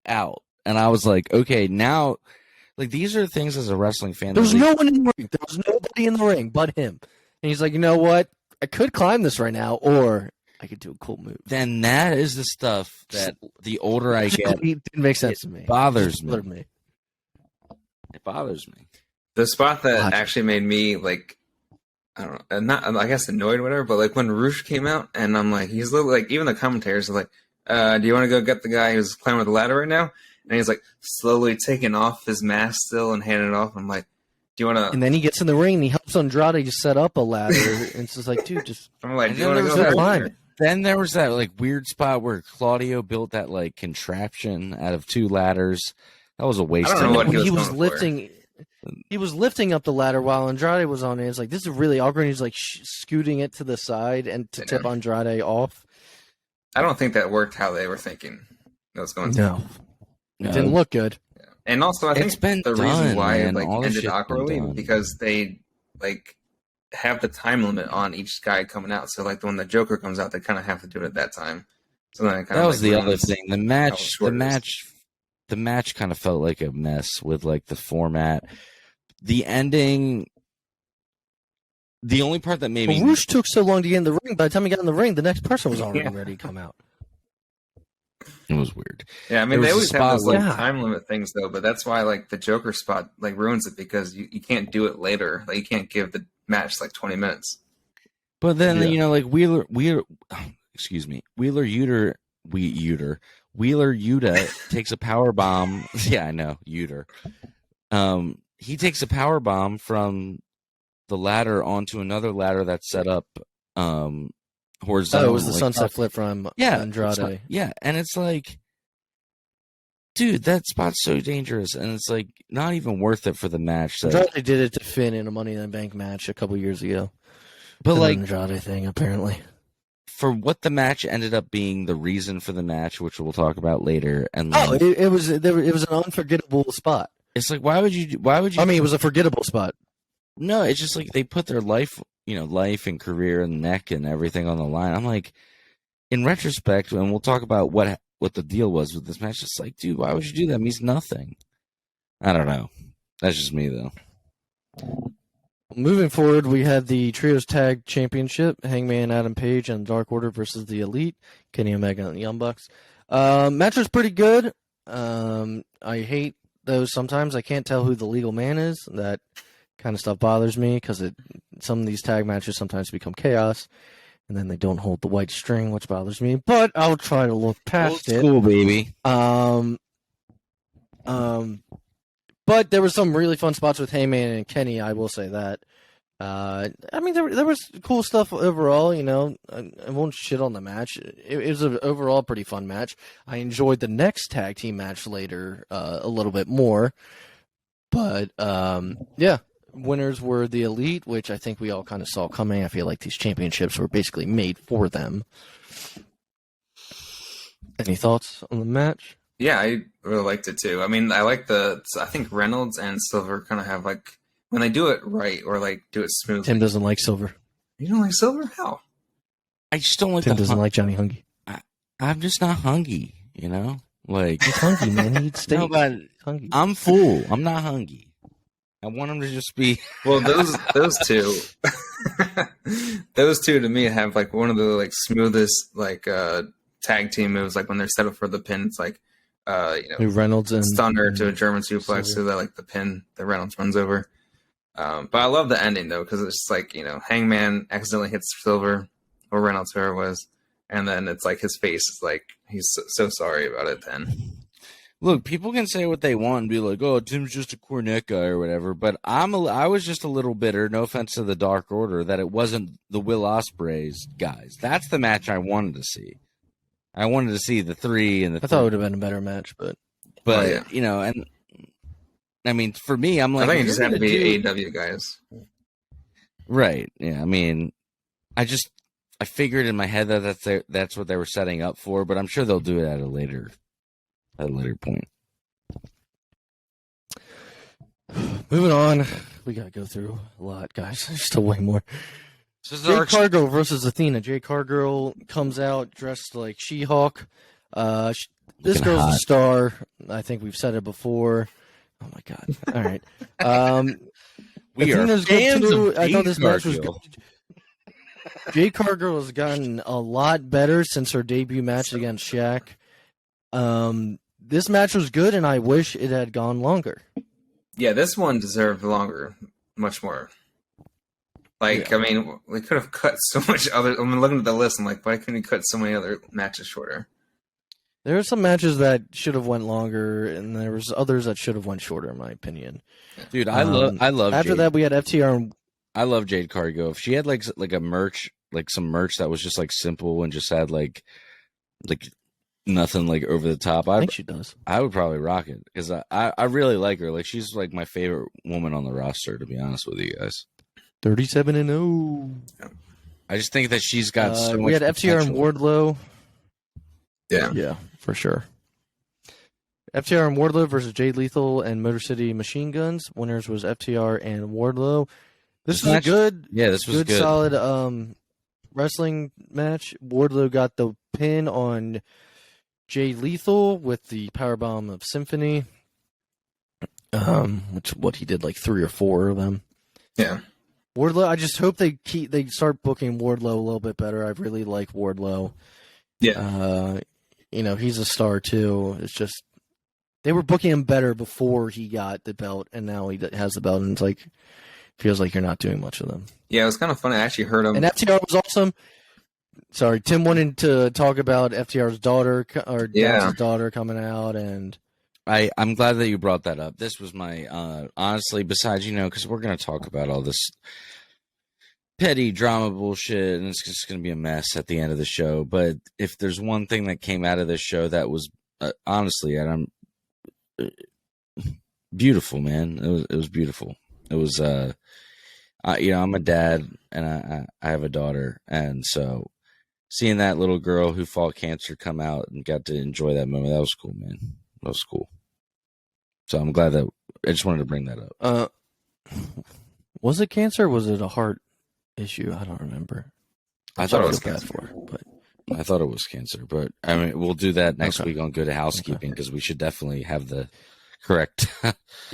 out. And I was like, okay, now, like, these are things as a wrestling fan. There was no one in the ring. There was nobody in the ring but him. And he's like, you know what? I could climb this right now, or I could do a cool move. Then that is the stuff that the older I get, It didn't make sense to me. bothers It bothered me. me. It bothers me. The spot that Gotcha. actually made me like, I don't know, not I guess annoyed or whatever, but like when Roosh came out and I'm like, he's literally like, even the commentators are like, do you want to go get the guy who's climbing the ladder right now? And he's like slowly taking off his mask still and handing it off. I'm like, do you want to? And then he gets in the ring and he helps Andrade just set up a ladder. And it's just like, dude, just I'm like, And do you then want to there go was climb there? it. Then there was that like weird spot where Claudio built that like contraption out of two ladders. That was a waste. I don't know of what money. he When was he was going for. lifting. He was lifting up the ladder while Andrade was on it. It's like, this is really awkward. He's like scooting it to the side and to tip Andrade off. I don't think that worked how they were thinking that was going to. No, it didn't look good. And also, I It's think been the done, reason why man. it like All this ended shit's been awkwardly done. because they like have the time limit on each guy coming out. So like when the Joker comes out, they kind of have to do it at that time. So then it kind That of was the other ruins thing. The short it is. match kind of felt like a mess with like the format. The ending. The only part that made Well, me Roosh took so long to get in the ring. By the time he got in the ring, the next person was already Yeah. ready to come out. it was weird. Yeah, I There mean they was a always have spot those like where- time limit things though, but that's why like the Joker spot like ruins it because you can't do it later. Like you can't give the match like 20 minutes. But then Yeah. you know, like Wheeler, excuse me, Wheeler Yuta takes a power bomb. Yeah, I know Uter. He takes a power bomb from the ladder onto another ladder that's set up horizontal. Oh, it was the like, sunset flip from Andrade. it's not- yeah, and it's like, dude, that spot's so dangerous, and it's like not even worth it for the match. So, Andrade did it to Finn in a Money in the Bank match a couple years ago. but The like Andrade thing, apparently. for what the match ended up being, the reason for the match, which we'll talk about later, and Oh, like, it was an unforgettable spot. it's like why would you? I mean, it was a forgettable spot. No, it's just like they put their life and career and neck and everything on the line. I'm like, in retrospect, and we'll talk about what the deal was with this match. It's like, dude, why would you do that? It means nothing. I don't know. That's just me, though. Moving forward, we had the Trios Tag Championship, Hangman Adam Page and Dark Order versus the Elite, Kenny Omega and the Young Bucks. Match was pretty good. I hate those sometimes. I can't tell who the legal man is. That kind of stuff bothers me because some of these tag matches sometimes become chaos, and then they don't hold the white string, which bothers me. But I'll try to look past it. Cool, baby. But there were some really fun spots with Heyman and Kenny. I will say that. I mean, there was cool stuff overall. You know, I won't shit on the match. It was an overall pretty fun match. I enjoyed the next tag team match later a little bit more. But yeah, winners were the Elite, which I think we all kind of saw coming. I feel like these championships were basically made for them. Any thoughts on the match? Yeah, I really liked it too. I mean, I think Reynolds and Silver kind of have like, when they do it right or like do it smoothly. Tim doesn't like Silver. You don't like Silver? How? I just don't like Tim doesn't like Johnny Hungy. I'm just not hungry, you know? Like, He's hungry, man. He eats steak. no, but He's hungry. I'm full. I'm not hungry. I want him to just be. Well, those two, those two to me have like one of the like smoothest like tag team moves. Like when they're set up for the pin, it's like Reynolds and stunner to a German suplex Silver. to the like the pin that Reynolds runs over. But I love the ending though because it's just like Hangman accidentally hits Silver or Reynolds, whoever it was, and then it's like his face is like he's so sorry about it. Then Look, people can say what they want and be like, "Oh, Tim's just a Cornette guy" or whatever. But I was just a little bitter. No offense to the Dark Order, that it wasn't the Will Ospreay's guys. That's the match I wanted to see. I wanted to see the three and the. I thought it would have been a better match, but you know, and I mean, for me, I'm like, I think it just had to be AEW guys. Right. Yeah. I mean, I figured in my head that that's what they were setting up for, but I'm sure they'll do it at a later point. Moving on, we gotta go through a lot, guys. There's still way more. So Jade Cargill versus Athena. Jade Cargill comes out dressed like She-Hulk. This girl's a star. I think we've said it before. Oh my god! All right. We Athena's are fans good too. of I thought this Jade match was good. Cargill. Jade Cargill has gotten a lot better since her debut match against Shaq. This match was good, and I wish it had gone longer. Yeah, this one deserved longer, much more. Like, Yeah. I mean, we could have cut so much other. I mean, looking at the list, I'm like, why couldn't we cut so many other matches shorter? There are some matches that should have went longer, and there was others that should have went shorter, in my opinion. Dude, I love. After Jade. that, we had FTR. And I love Jade Cargill. If she had like a merch, like some merch that was just like simple and just had like nothing like over the top, I think she does. I would probably rock it because I really like her. Like, she's like my favorite woman on the roster, to be honest with you guys. 37-0. I just think that she's got so much we had FTR and potential. Wardlow. Yeah. Yeah, for sure. FTR and Wardlow versus Jay Lethal and Motor City Machine Guns. Winners was FTR and Wardlow. This was match- a good, this was good. solid wrestling match. Wardlow got the pin on Jay Lethal with the powerbomb of Symphony. What he did, like 3 or 4 of them. Yeah. Wardlow. I just hope they start booking Wardlow a little bit better. I really like Wardlow. Yeah. He's a star too. It's just they were booking him better before he got the belt, and now he has the belt, and it's like feels like you're not doing much with them. Yeah, it was kind of funny. I actually heard him. And FTR was awesome. Sorry, Tim wanted to talk about FTR's daughter or Dax's daughter coming out, and I'm glad that you brought that up. This was my honestly, besides because we're gonna talk about all this petty drama bullshit, and it's just gonna be a mess at the end of the show. But if there's one thing that came out of this show that was honestly, and I'm beautiful, man. It was beautiful. It was I'm a dad and I have a daughter, and so seeing that little girl who fought cancer come out and got to enjoy that moment, that was cool, man. That was cool. So I'm glad that I just wanted to bring that up. Was it cancer or was it a heart issue? I don't remember. I thought it was cancer. But I thought it was cancer, but I mean, we'll do that next Okay. week on Good Housekeeping because we should definitely have the correct.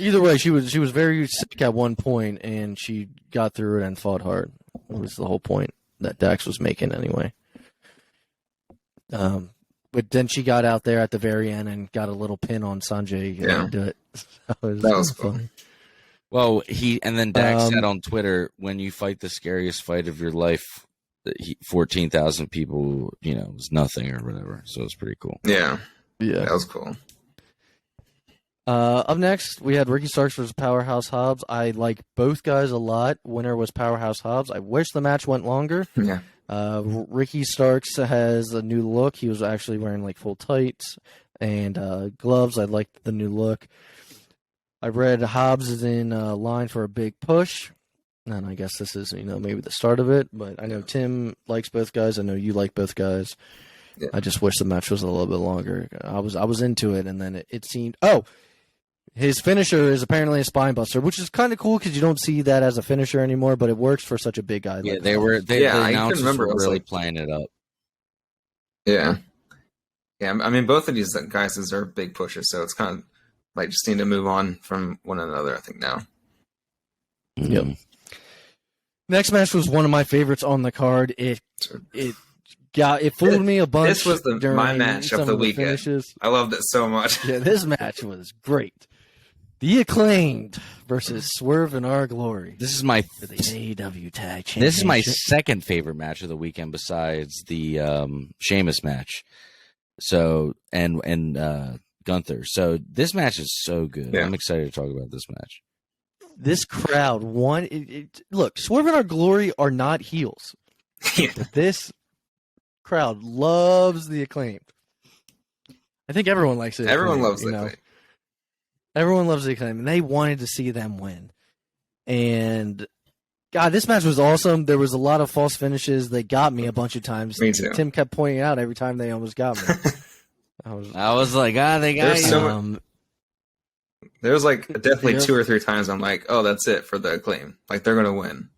either way, she was very sick at one point, and she got through it and fought hard. It was the whole point that Dax was making anyway. But then she got out there at the very end and got a little pin on Sanjay. Yeah. Do it. That was cool. funny. Well, then Dax said on Twitter, when you fight the scariest fight of your life, 14,000 people, was nothing or whatever. So it's pretty cool. Yeah. Yeah. That was cool. Up next, we had Ricky Starks versus Powerhouse Hobbs. I like both guys a lot. Winner was Powerhouse Hobbs. I wish the match went longer. Yeah. Ricky Starks has a new look. He was actually wearing like full tights and gloves. I liked the new look. I read Hobbs is in line for a big push, and I guess this is maybe the start of it. But I know Tim likes both guys. I know you like both guys. Yeah. I just wish the match was a little bit longer. I was into it, and then it seemed his finisher is apparently a spine buster, which is kind of cool because you don't see that as a finisher anymore. But it works for such a big guy. Yeah, like they Hobbs. were. The I announcers couldn't remember. were It was really like- playing it up. Yeah. Yeah. I mean, both of these guys deserve big pushes, so it's kind of like just need to move on from one another, I think, now. Yep. Mhm. Next match was one of my favorites on the card. It fooled me a bunch. This was during my match of some the weekend. finishes. I loved it so much. Yeah, this match was great. The Acclaimed versus Swerve and Our Glory This is my for the AEW Tag Championship. This is my second favorite match of the weekend besides the Sheamus match. So and Gunther. So this match is so good. Yeah. I'm excited to talk about this match. This crowd look, Swerve and Our Glory are not heels. Yeah. But this crowd loves the Acclaimed. I think everyone likes it. Everyone loves it. Everyone loves the Acclaimed, and they wanted to see them win. And God, this match was awesome. There was a lot of false finishes. They got me a bunch of times. Me too. Tim kept pointing out every time they almost got me. I was like, they got There's you. so there was like definitely 2 or 3 times I'm like, oh, that's it for the Acclaim. Like they're gonna win.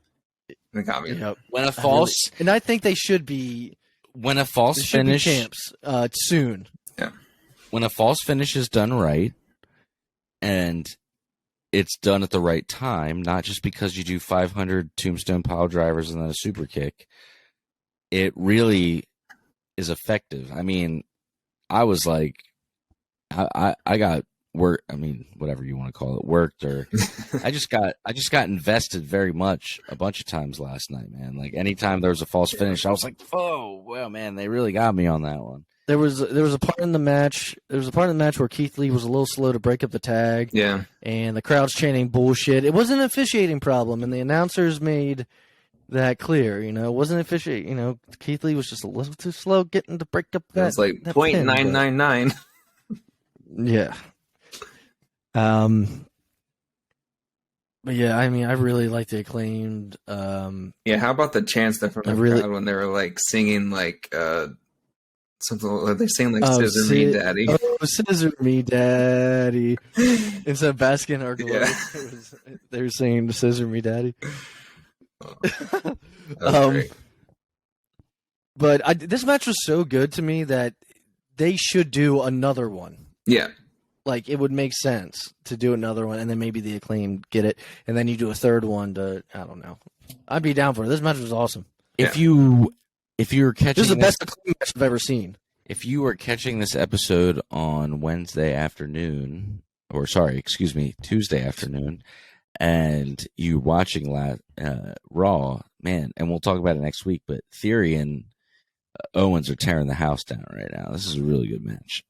They got me. Yep. When a false and I think they should be finish champs soon. Yeah. When a false finish is done right, and it's done at the right time, not just because you do 500 tombstone pile drivers and then a super kick, it really is effective. I mean, I was like, I got work. I mean, whatever you want to call it, worked, or I just got invested very much a bunch of times last night, man. Like anytime there was a false finish, I was like, oh, well, man, they really got me on that one. There was a part in the match. There was a part in the match where Keith Lee was a little slow to break up the tag. Yeah. And the crowd's chanting bullshit. It wasn't an officiating problem, and the announcers made that clear. You know, it wasn't officiating. You know, Keith Lee was just a little too slow getting to break up that. It was like that point pin, nine nine nine. Yeah. But yeah, I mean, I really like the Acclaimed. Yeah, how about the chants that from the crowd when they were like singing like something like they sing like "Scissor Me Daddy." Oh, Scissor Me Daddy! Instead of basking in our glory, they were singing "Scissor Me Daddy." But this match was so good to me that they should do another one. Yeah. Like, it would make sense to do another one, and then maybe the Acclaimed get it, and then you do a third one to, I don't know. I'd be down for it. This match was awesome. If you were catching this is the best Acclaimed match I've ever seen. If you were catching this episode on Tuesday afternoon, and you watching Raw, man, and we'll talk about it next week, but Theory and Owens are tearing the house down right now. This is a really good match.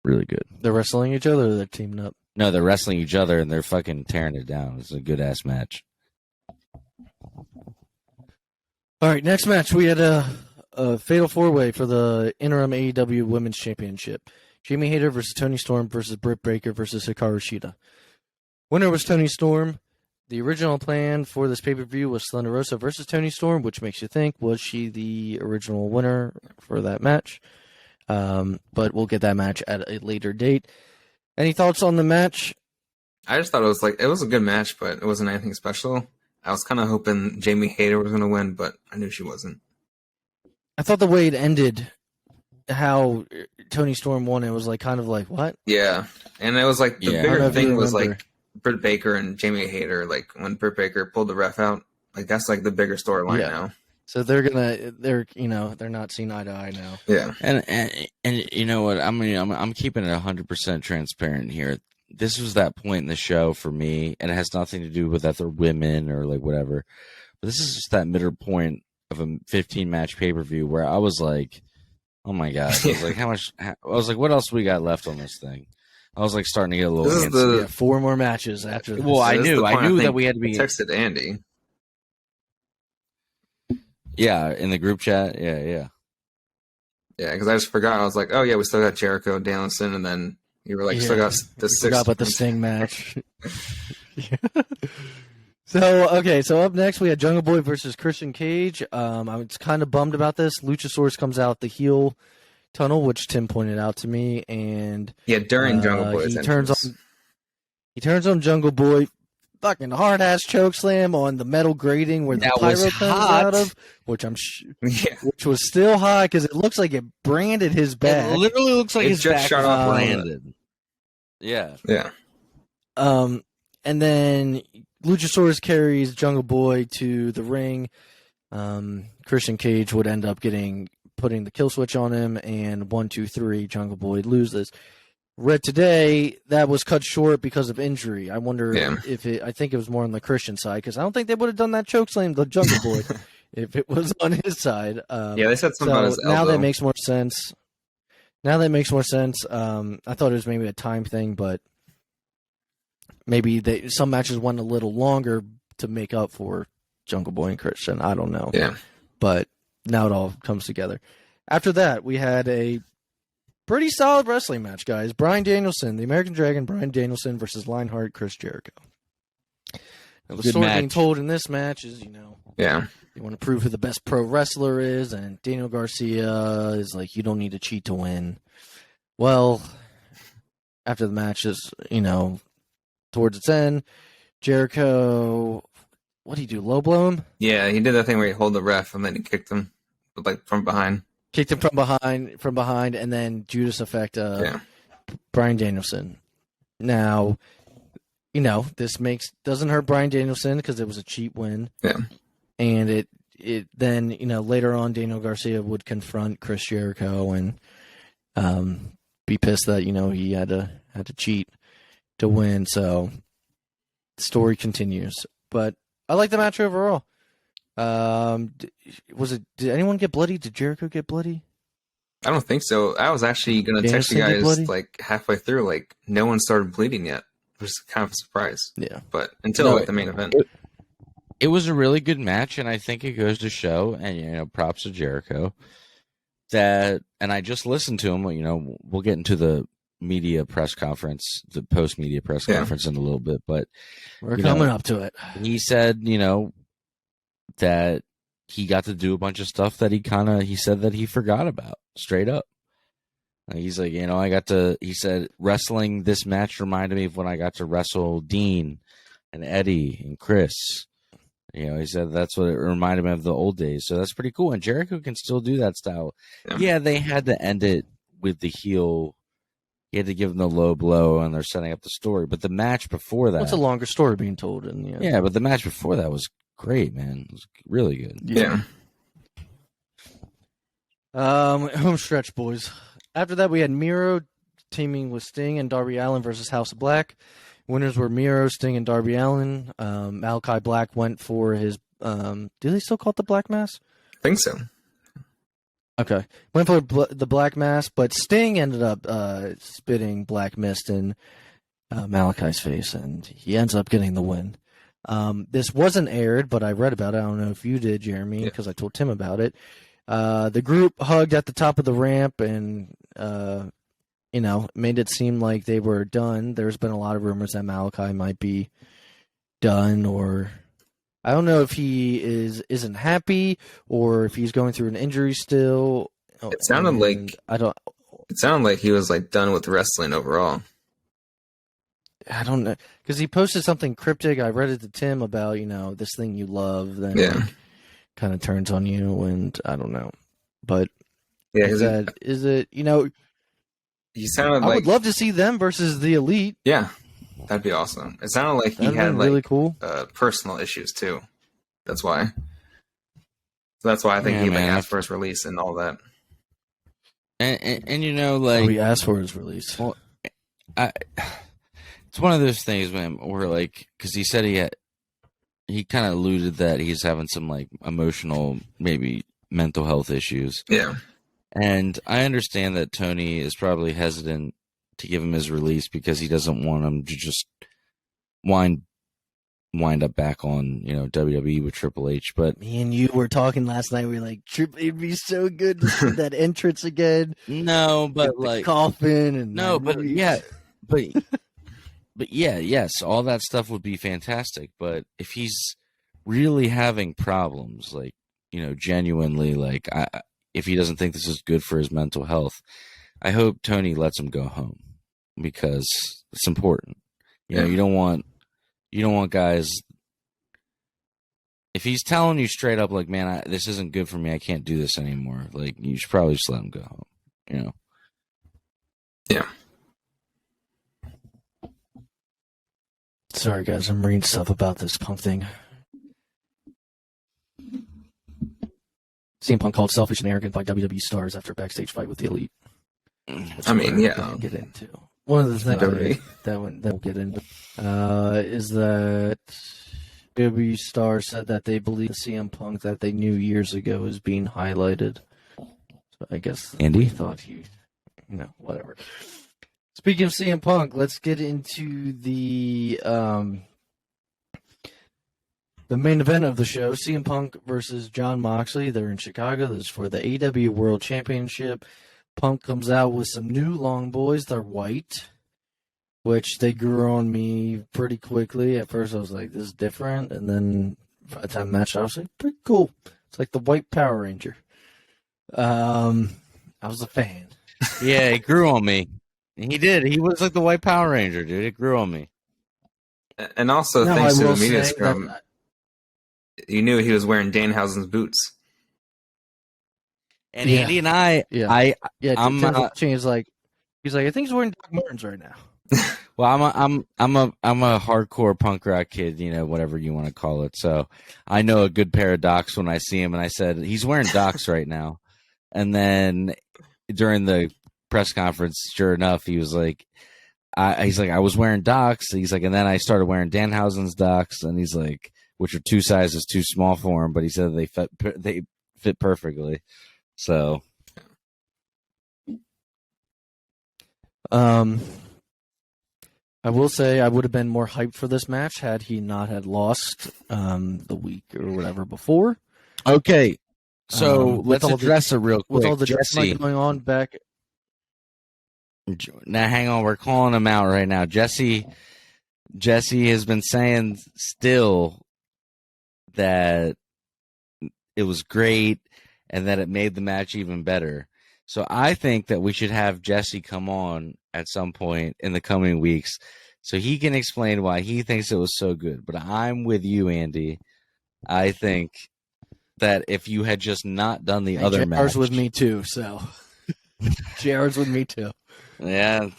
Really good. They're wrestling each other, or they're teaming up? No, they're wrestling each other, and they're fucking tearing it down. It's a good-ass match. All right, next match. We had a fatal four-way for the interim AEW Women's Championship. Jamie Hayter versus Toni Storm versus Britt Baker versus Hikaru Shida. Winner was Toni Storm. The original plan for this pay-per-view was Thunder Rosa versus Toni Storm, which makes you think, was she the original winner for that match? But we'll get that match at a later date. Any thoughts on the match? I just thought it was a good match, but it wasn't anything special. I was kind of hoping Jamie Hayter was going to win, but I knew she wasn't. I thought the way it ended, how Toni Storm won, it was like kind of like, what? Yeah, and it was like the bigger thing was remember. like Britt Baker and Jamie Hayter. Like when Britt Baker pulled the ref out, like that's like the bigger storyline now. So they're not seeing eye to eye now. Yeah, and you know what? I'm keeping it 100% transparent here. This was that point in the show for me, and it has nothing to do with that they're women or like whatever. But this is just that middle point of a 15-match pay-per-view where I was like, oh my god! I was like, I was like, what else we got left on this thing? I was like starting to get a little. This is 4 more matches after this. Well, I knew that we had to be. I texted Andy. Yeah, in the group chat. Yeah, because I just forgot. I was like, oh yeah, we still got Jericho, Danielson, and then you were like, still got the 6. Forgot about the Sting match. So up next we had Jungle Boy versus Christian Cage. I was kind of bummed about this. Luchasaurus comes out the heel tunnel, which Tim pointed out to me, and during Jungle Boy's he turns on Jungle Boy. Fucking hard ass choke slam on the metal grating where the pyro comes out of, which which was still hot because it looks like it branded his back. It literally looks like his back shot off branded. Yeah. And then Luchasaurus carries Jungle Boy to the ring. Christian Cage would end up putting the kill switch on him, and 1, 2, 3, Jungle Boy loses. Read today that was cut short because of injury. I wonder I think it was more on the Christian side, because I don't think they would have done that choke slam to Jungle Boy if it was on his side. They said something about his elbow. Now that makes more sense. Now that makes more sense. I thought it was maybe a time thing, but maybe some matches went a little longer to make up for Jungle Boy and Christian. I don't know. Yeah. But now it all comes together. After that, we had a pretty solid wrestling match, guys. Bryan Danielson, the American Dragon, Bryan Danielson versus Lionheart, Chris Jericho. Now, the Good story match. being told in this match is, Yeah. you want to prove who the best pro wrestler is, and Daniel Garcia is like, you don't need to cheat to win. Well, after the match is, towards its end, Jericho, what did he do, low blow him? Yeah, he did that thing where he held the ref and then he kicked him from behind. Kicked him from behind, and then Judas effect Bryan Danielson. Now, this doesn't hurt Bryan Danielson because it was a cheap win. Yeah. And it then, later on, Daniel Garcia would confront Chris Jericho and be pissed that, he had to cheat to win. So the story continues. But I like the match overall. Did anyone get bloody? Did Jericho get bloody? I don't think so. I was actually going to text you Danielson get guys bloody? halfway through, no one started bleeding yet, which is kind of a surprise. Yeah. But until No, the main event. It was a really good match, and I think it goes to show, and props to Jericho, that, and I just listened to him. We'll get into the media press conference, the post media press conference in a little bit, but We're coming up to it. he said, that he got to do a bunch of stuff that he said that he forgot about, straight up. He's like, he said, wrestling this match reminded me of when I got to wrestle Dean and Eddie and Chris. He said that's what it reminded me of, the old days. So that's pretty cool. And Jericho can still do that style. Yeah, they had to end it with the heel. He had to give him the low blow, and they're setting up the story. But the match before that... What's a longer story being told in the end? Yeah, but the match before that was great, man. It was really good. Yeah. Home stretch, boys. After that, we had Miro teaming with Sting and Darby Allin versus House of Black. Winners were Miro, Sting, and Darby Allin. Malachi Black went for his... do they still call it the Black Mass? I think so. Okay. Went for the Black Mass, but Sting ended up spitting black mist in Malachi's face, and he ends up getting the win. This wasn't aired, but I read about it. I don't know if you did, Jeremy, because I told Tim about it. The group hugged at the top of the ramp and, made it seem like they were done. There's been a lot of rumors that Malachi might be done, or I don't know if he isn't happy or if he's going through an injury still. It sounded It sounded like he was done with wrestling overall. I don't know, because he posted something cryptic. I read it to Tim about this thing you love, then kind of turns on you, and I don't know. But is it? He sounded I would love to see them versus the Elite. Yeah, that'd be awesome. It sounded like he had really cool personal issues too. That's why. So that's why I think he asked for his release and all that. And he asked for his release. Well, it's one of those things, man, where because he said he kind of alluded that he's having some emotional, maybe mental health issues. Yeah. And I understand that Tony is probably hesitant to give him his release because he doesn't want him to just wind up back on, WWE with Triple H. But me and you were talking last night. We were like, it'd be so good to see that entrance again. No, but coffin and yes, all that stuff would be fantastic. But if he's really having problems, genuinely, if he doesn't think this is good for his mental health, I hope Tony lets him go home because it's important. You don't want guys. If he's telling you straight up, man, this isn't good for me, I can't do this anymore. You should probably just let him go home. Yeah. Sorry, guys, I'm reading stuff about this Punk thing. CM Punk called selfish and arrogant by WWE stars after a backstage fight with the Elite. Get into one of the things that we'll get into is that WWE stars said that they believe the CM Punk that they knew years ago is being highlighted. So I guess Andy thought he whatever. Speaking of CM Punk, let's get into the main event of the show, CM Punk versus Jon Moxley. They're in Chicago. This is for the AEW World Championship. Punk comes out with some new long boys. They're white, which they grew on me pretty quickly. At first, I was like, this is different. And then by the time the match, I was like, pretty cool. It's like the white Power Ranger. I was a fan. Yeah, it grew on me. He did. He was like the white Power Ranger, dude. It grew on me. And also, Now, thanks I to will the media say scrum, that- you knew he was wearing Danhausen's boots. And Yeah. Andy and I, Yeah. I'm Tim's watching. He's like, I think he's wearing Doc Martens right now. well, I'm a hardcore punk rock kid, whatever you want to call it. So I know a good pair of Docs when I see him, and I said he's wearing Docs right now. And then during the press conference, sure enough, he was like, he's like, I was wearing Docs. He's like, and then I started wearing Danhausen's Docs, and he's like, which are 2 sizes too small for him, but he said they fit perfectly. So, I will say I would have been more hyped for this match had he not had lost the week or whatever before. okay. So With let's all the- address it real quick. With all the Jesse, drama going on back. now hang on, we're calling him out right now. Jesse has been saying still that it was great and that it made the match even better. So I think that we should have Jesse come on at some point in the coming weeks so he can explain why he thinks it was so good. But I'm with you, Andy. I think that if you had just not done the other match. JR's with me too, so. JR's with me too. Yeah.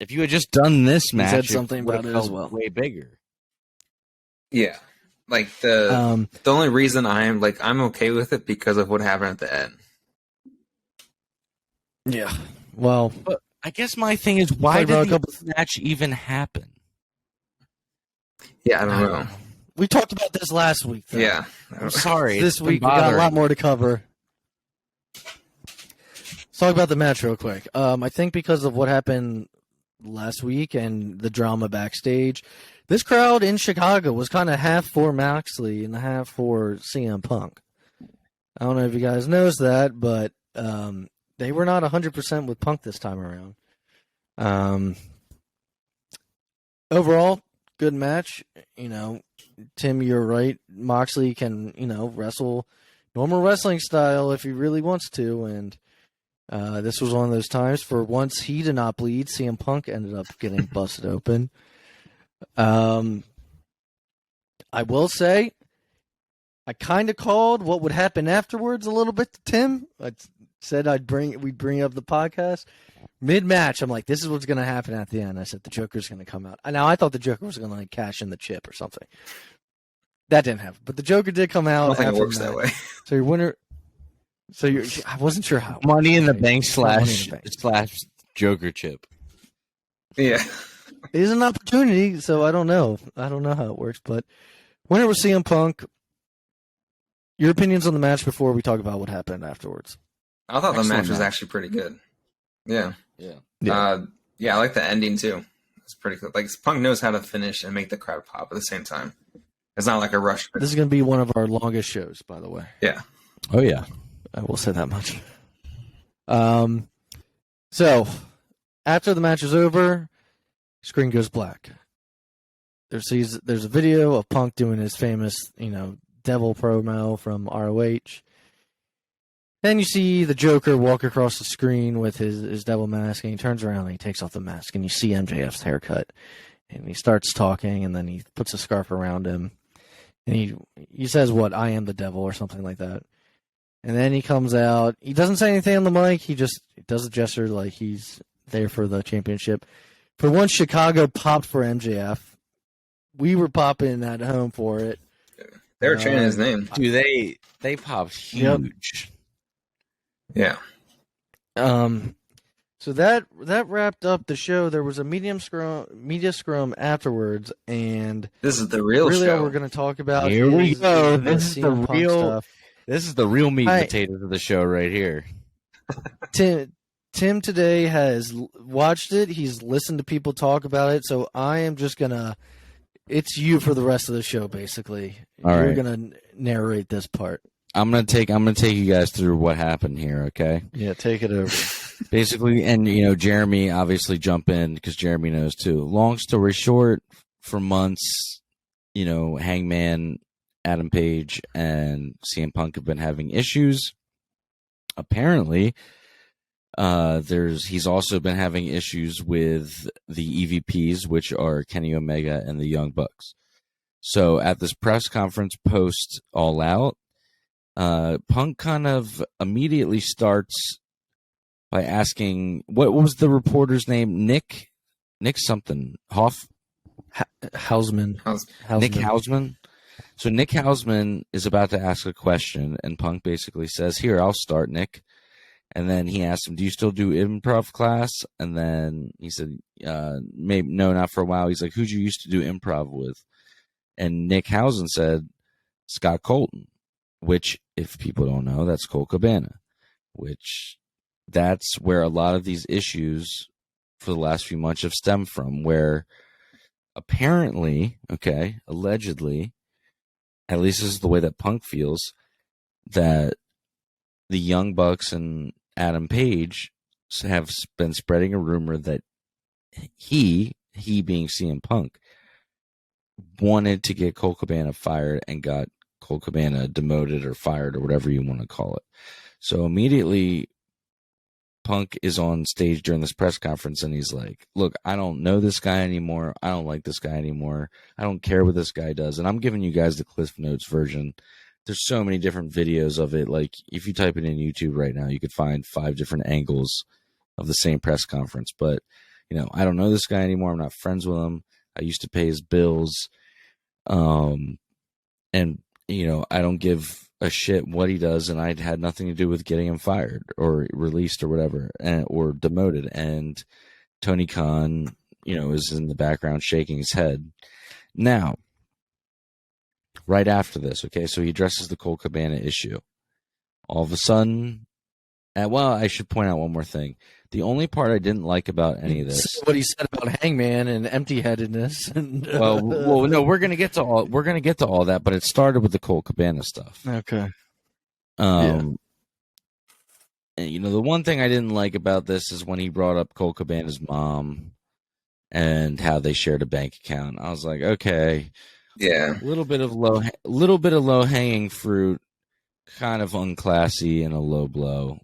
If you had just done this match, said something would've about it as felt well. way bigger. Yeah, like the only reason I'm okay with it because of what happened at the end. Yeah. Well, But I guess my thing is, why Talk about did a the match even happen? Yeah, I don't know. we talked about this last week. Though. Yeah, I'm sorry. This it's been week we got a bothering lot more to cover. Let's talk about the match real quick. I think because of what happened last week and the drama backstage, this crowd in Chicago was kind of half for Moxley and half for CM Punk. I don't know if you guys noticed that, but they were not 100% with Punk this time around. Overall, good match. Tim, you're right. Moxley can, wrestle normal wrestling style if he really wants to, and this was one of those times. For once, he did not bleed. CM Punk ended up getting busted open. I will say, I kind of called what would happen afterwards a little bit to Tim. I said we'd bring up the podcast. Mid-match, I'm like, this is what's going to happen at the end. I said, the Joker's going to come out. Now, I thought the Joker was going to cash in the chip or something. That didn't happen. But the Joker did come out. I don't think it after works the that match. way. So your winner... I wasn't sure how. Money in the Bank Money in slash the Bank. slash Joker chip. Yeah, It is an opportunity, so I don't know. I don't know how it works, but winner was CM Punk. Your opinions on the match before we talk about what happened afterwards. I thought the Excellent match was match. actually pretty good. Yeah, Yeah. I like the ending too. It's pretty cool. Like Punk knows how to finish and make the crowd pop at the same time. It's not like a rush. This is going to be one of our longest shows, by the way. Yeah, Oh yeah. I will say that much. So, after the match is over, screen goes black. There's a video of Punk doing his famous, devil promo from ROH. Then you see the Joker walk across the screen with his devil mask, and he turns around and he takes off the mask, and you see MJF's haircut. And he starts talking, and then he puts a scarf around him. And he says, what, I am the devil, or something like that. And then he comes out. He doesn't say anything on the mic. He just does a gesture like he's there for the championship. For once, Chicago popped for MJF. We were popping at home for it. they were chanting his name. Dude, they popped huge. Yeah, So that wrapped up the show. There was a media scrum afterwards, and this is the real really show. all we're going to talk about Here we is go. the This is the CM Punk real- stuff. This is the real meat Hi. and potatoes of the show right here. Tim, Tim today has watched it. He's listened to people talk about it. So I am just gonna. It's you for the rest of the show, basically. All You're right. gonna narrate this part. I'm gonna take you guys through what happened here, okay? Yeah, take it over. Basically, and Jeremy obviously jump in because Jeremy knows too. Long story short, for months, Hangman, Adam Page, and CM Punk have been having issues. Apparently, he's also been having issues with the EVPs, which are Kenny Omega and the Young Bucks. So at this press conference post All Out, Punk kind of immediately starts by asking, what was the reporter's name? Nick something. Hausman. Nick Hausman. So Nick Hausman is about to ask a question, and Punk basically says, "Here, I'll start, Nick." And then he asked him, "Do you still do improv class?" And then he said, "Maybe no, not for a while." He's like, "Who'd you used to do improv with?" And Nick Hausman said, "Scott Colton," which, if people don't know, that's Colt Cabana, which that's where a lot of these issues for the last few months have stemmed from, where apparently, allegedly, at least this is the way that Punk feels, that the Young Bucks and Adam Page have been spreading a rumor that he being CM Punk, wanted to get Colt Cabana fired and got Colt Cabana demoted or fired or whatever you want to call it. So immediately Punk is on stage during this press conference and he's like, "Look, I don't know this guy anymore. I don't like this guy anymore. I don't care what this guy does." And I'm giving you guys the Cliff Notes version. There's so many different videos of it. Like, if you type it in YouTube right now, you could find 5 different angles of the same press conference. But, I don't know this guy anymore. I'm not friends with him. I used to pay his bills. And, I don't give a shit what he does, and I had nothing to do with getting him fired or released or whatever, or demoted. And Tony Khan, is in the background shaking his head. Now, right after this, so he addresses the Colt Cabana issue. All of a sudden, I should point out one more thing. The only part I didn't like about any of this, what he said about Hangman and empty-headedness. And, well, no, we're gonna get to all that, but it started with the Colt Cabana stuff. Okay. And the one thing I didn't like about this is when he brought up Colt Cabana's mom and how they shared a bank account. I was like, okay, Yeah. a little bit of low hanging fruit, kind of unclassy and a low blow.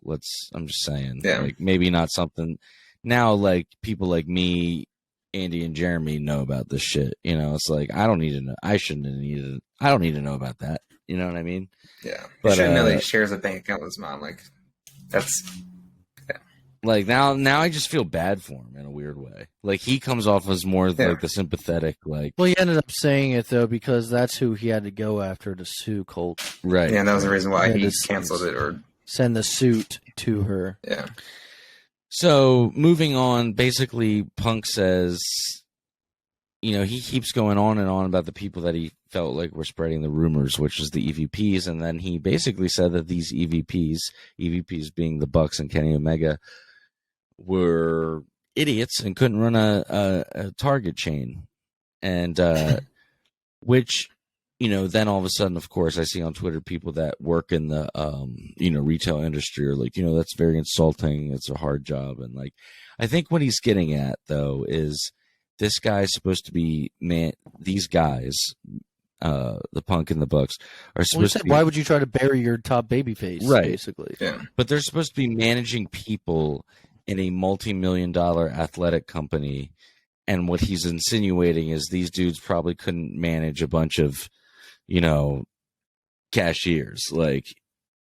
I'm just saying, like, maybe not something now, like people like me, Andy and Jeremy know about this shit. It's like, I don't need to know. I don't need to know about that. You know what I mean? Yeah. But you shouldn't know that he shares a bank account with his mom. Like, that's... Like, now I just feel bad for him in a weird way. Like, he comes off as more like the sympathetic, like... Well, he ended up saying it, though, because that's who he had to go after to sue Colt. Right. Yeah, and that was the reason why he canceled it or... Send the suit to her. Yeah. So, moving on, basically, Punk says, he keeps going on and on about the people that he felt like were spreading the rumors, which is the EVPs, and then he basically said that these EVPs being the Bucks and Kenny Omega, were idiots and couldn't run a Target chain. And which, then all of a sudden, of course, I see on Twitter people that work in the retail industry are like, that's very insulting, it's a hard job. And like, I think what he's getting at, though, is this guy's supposed to be these guys, the Punk and the Bucks, are supposed to be, why would you try to bury your top babyface, right, basically? Yeah. But they're supposed to be managing people in a multi-million-dollar athletic company, and what he's insinuating is these dudes probably couldn't manage a bunch of, cashiers, like,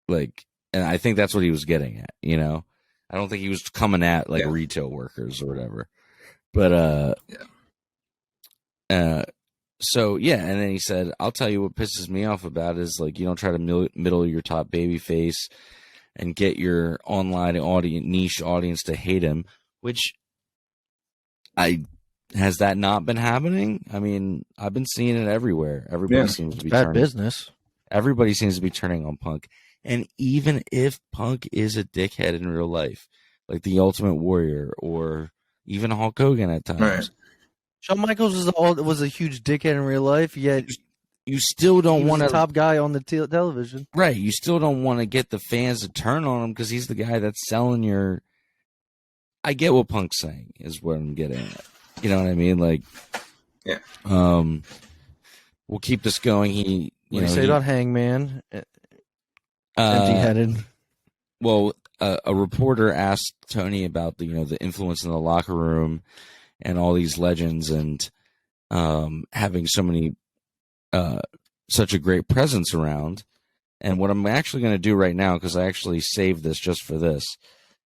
and I think that's what he was getting at. I don't think he was coming at like retail workers or whatever, but so yeah, and then he said, "I'll tell you what pisses me off about is like you don't try to middle your top baby face and get your online niche audience to hate him," which has that not been happening? I mean, I've been seeing it everywhere. Everybody seems to be bad business. Everybody seems to be turning on Punk. And even if Punk is a dickhead in real life, like the Ultimate Warrior or even Hulk Hogan at times. Right. Shawn Michaels was a huge dickhead in real life, yet You still he don't was want the to top guy on the television. right. You still don't want to get the fans to turn on him because he's the guy that's selling your. I get what Punk's saying is what I'm getting at. You know what I mean? Like, Yeah. We'll keep this going. What do you say about Hangman? uh, Empty-headed. Well, a reporter asked Tony about the influence in the locker room and all these legends and having so many such a great presence around. And what I'm actually going to do right now, because I actually saved this just for this,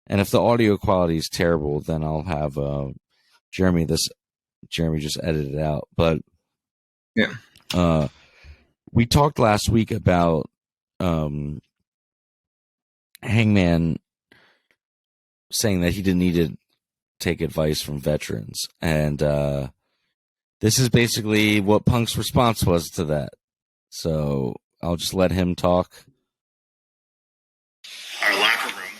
and if the audio quality is terrible, then I'll have Jeremy just edited it out. But Yeah. We talked last week about Hangman saying that he didn't need to take advice from veterans. And this is basically what Punk's response was to that. So I'll just let him talk. Our locker room,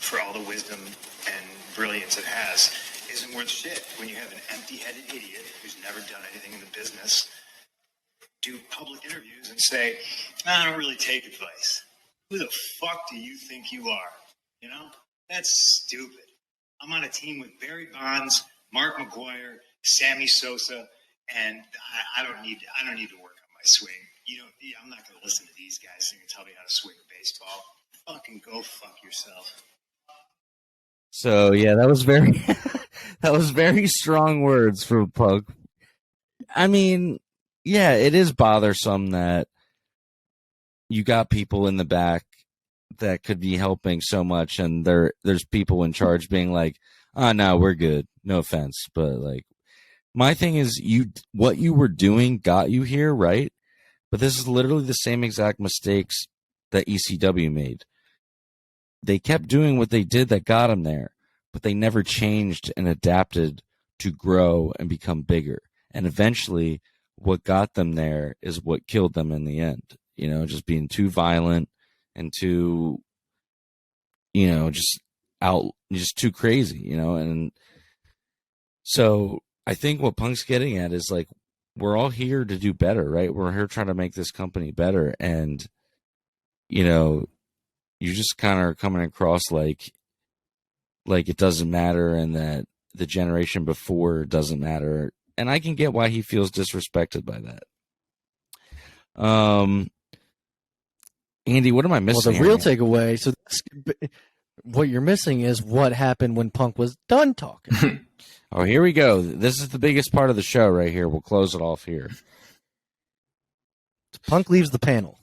for all the wisdom and brilliance it has, isn't worth shit when you have an empty-headed idiot who's never done anything in the business do public interviews and say, I don't really take advice. Who the fuck do you think you are? You know? That's stupid. I'm on a team with Barry Bonds, Mark McGuire, Sammy Sosa, and I don't need to work on my swing. I'm not going to listen to these guys who can tell me how to swing a baseball. Fucking go fuck yourself. So yeah, that was very strong words from Punk. I mean, yeah, it is bothersome that you got people in the back that could be helping so much, and there's people in charge being like, "Oh no, we're good. No offense, but like, my thing is, what you were doing got you here, right? But this is literally the same exact mistakes that ECW made. They kept doing what they did that got them there, but they never changed and adapted to grow and become bigger. And eventually, what got them there is what killed them in the end. Just being too violent and too, just too crazy, And so I think what Punk's getting at is like, we're all here to do better, right? We're here trying to make this company better. And, you just kind of are coming across like it doesn't matter and that the generation before doesn't matter. And I can get why he feels disrespected by that. Andy, what am I missing? Well, the real takeaway, so what you're missing is what happened when Punk was done talking. Oh, here we go. This is the biggest part of the show right here. We'll close it off here. Punk leaves the panel.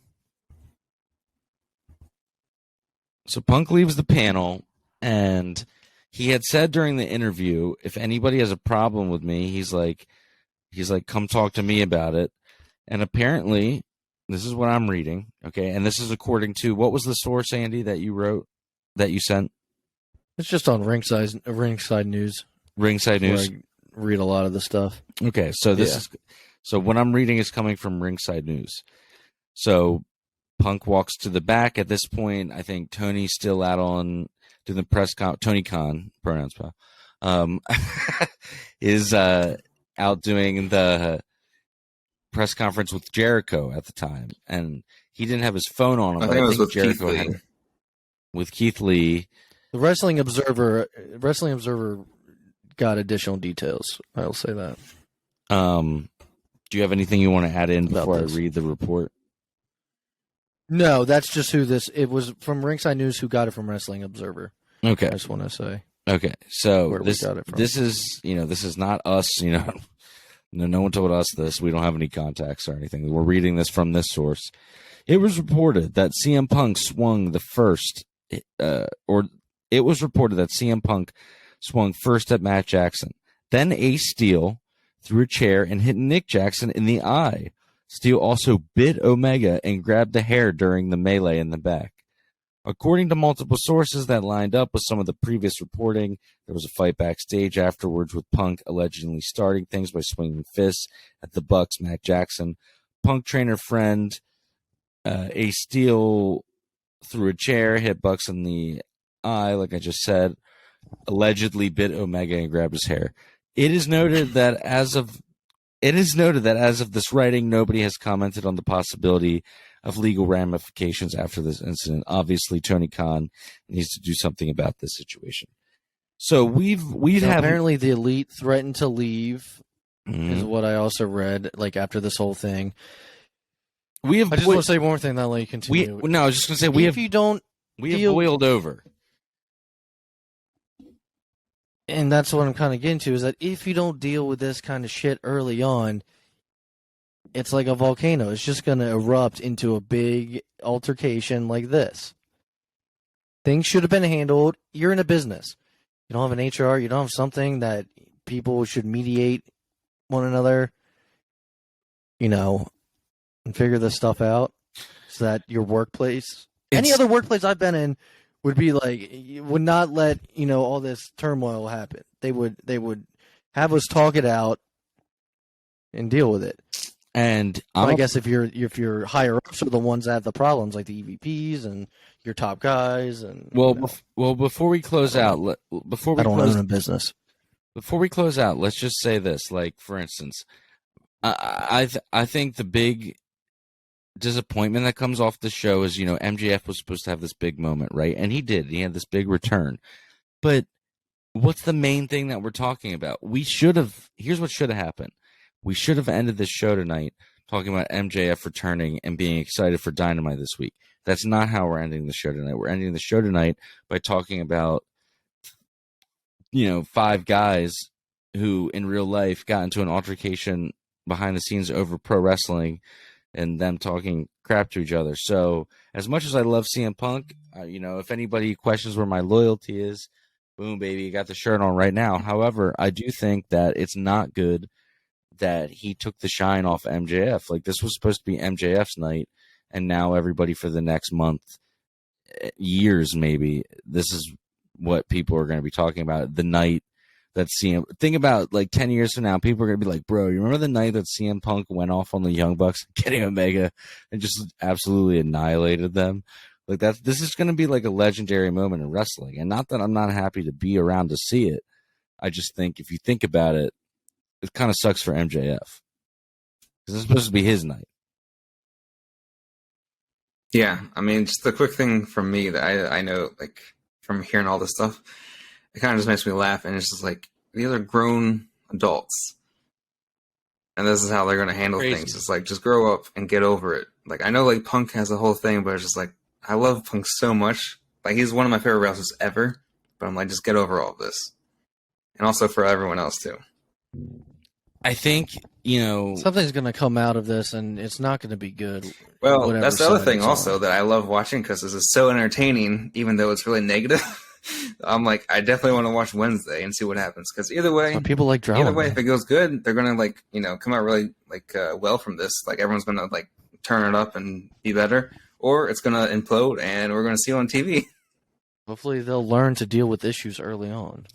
So Punk leaves the panel, and he had said during the interview, if anybody has a problem with me, he's like, come talk to me about it. And apparently, this is what I'm reading, okay? And this is according to, what was the source, Andy, that you wrote, that you sent? It's just on Ringside News. Ringside News. I read a lot of the stuff. Okay, so so what I'm reading is coming from Ringside News. So Punk walks to the back. At this point, I think Tony's still out on doing the press Tony Khan, pronouns, pal, is out doing the press conference with Jericho at the time, and he didn't have his phone on him. I think it was with Jericho Keith Lee. had it with Keith Lee. The Wrestling Observer got additional details. I'll say that. Do you have anything you want to add in before I read the report? No, that's just who this. It was from Ringside News, who got it from Wrestling Observer. Okay, I just want to say. Okay, so where we got it from. This is this is not us. No one told us this. We don't have any contacts or anything. We're reading this from this source. It was reported that CM Punk swung the first, or it was reported that CM Punk swung first at Matt Jackson. Then Ace Steel threw a chair and hit Nick Jackson in the eye. Steel also bit Omega and grabbed the hair during the melee in the back. According to multiple sources that lined up with some of the previous reporting, there was a fight backstage afterwards with Punk allegedly starting things by swinging fists at the Bucks, Matt Jackson. Punk trainer friend Ace Steel threw a chair, hit Bucks in the eye, like I just said, allegedly bit Omega and grabbed his hair. It is noted that as of this writing, nobody has commented on the possibility of legal ramifications after this incident. Obviously, Tony Khan needs to do something about this situation. So apparently the Elite threatened to leave, Mhm. is what I also read. Like after this whole thing, I I just want to say one more thing. That let you continue. I was just going to say we have boiled over. And that's what I'm kind of getting to, is that if you don't deal with this kind of shit early on, it's like a volcano. It's just going to erupt into a big altercation like this. Things should have been handled. You're in a business. You don't have an HR. You don't have something that people should mediate one another, and figure this stuff out, so that your workplace, any other workplace I've been in, would be like, would not let all this turmoil happen. They would have us talk it out and deal with it. And I guess if your higher ups are the ones that have the problems, like the EVPs and your top guys, and before we close out, I don't own a business. Before we close out, let's just say this. Like, for instance, I think the big disappointment that comes off the show is, MJF was supposed to have this big moment, right? And he did. He had this big return. But what's the main thing that we're talking about? Here's what should have happened. We should have ended this show tonight talking about MJF returning and being excited for Dynamite this week. That's not how we're ending the show tonight. We're ending the show tonight by talking about, 5 guys who in real life got into an altercation behind the scenes over pro wrestling and them talking crap to each other. So as much as I love CM Punk, if anybody questions where my loyalty is, boom, baby, you got the shirt on right now. However, I do think that it's not good that he took the shine off MJF. Like, this was supposed to be MJF's night, and now everybody for the next month, years maybe, this is what people are going to be talking about. The night that CM, think about like 10 years from now, people are going to be like, bro, you remember the night that CM Punk went off on the Young Bucks, getting Omega and just absolutely annihilated them? Like, this is going to be like a legendary moment in wrestling. And not that I'm not happy to be around to see it. I just think if you think about it, it kind of sucks for MJF because it's supposed to be his night. Yeah, I mean, just the quick thing from me that I know, like, from hearing all this stuff, it kind of just makes me laugh, and it's just like, these are grown adults, and this is how they're going to handle things. It's like, just grow up and get over it. Like, I know, like, Punk has a whole thing, but it's just like, I love Punk so much. Like, he's one of my favorite wrestlers ever, but I'm like, just get over all of this. And also for everyone else, too. I think, something's going to come out of this, and it's not going to be good. Well, that's the other thing also that I love watching, because this is so entertaining, even though it's really negative. I'm like, I definitely want to watch Wednesday and see what happens, because either way, people like drama. Either way, if it goes good, they're gonna come out really well from this. Like, everyone's gonna turn it up and be better, or it's gonna implode and we're gonna see it on TV. Hopefully, they'll learn to deal with issues early on.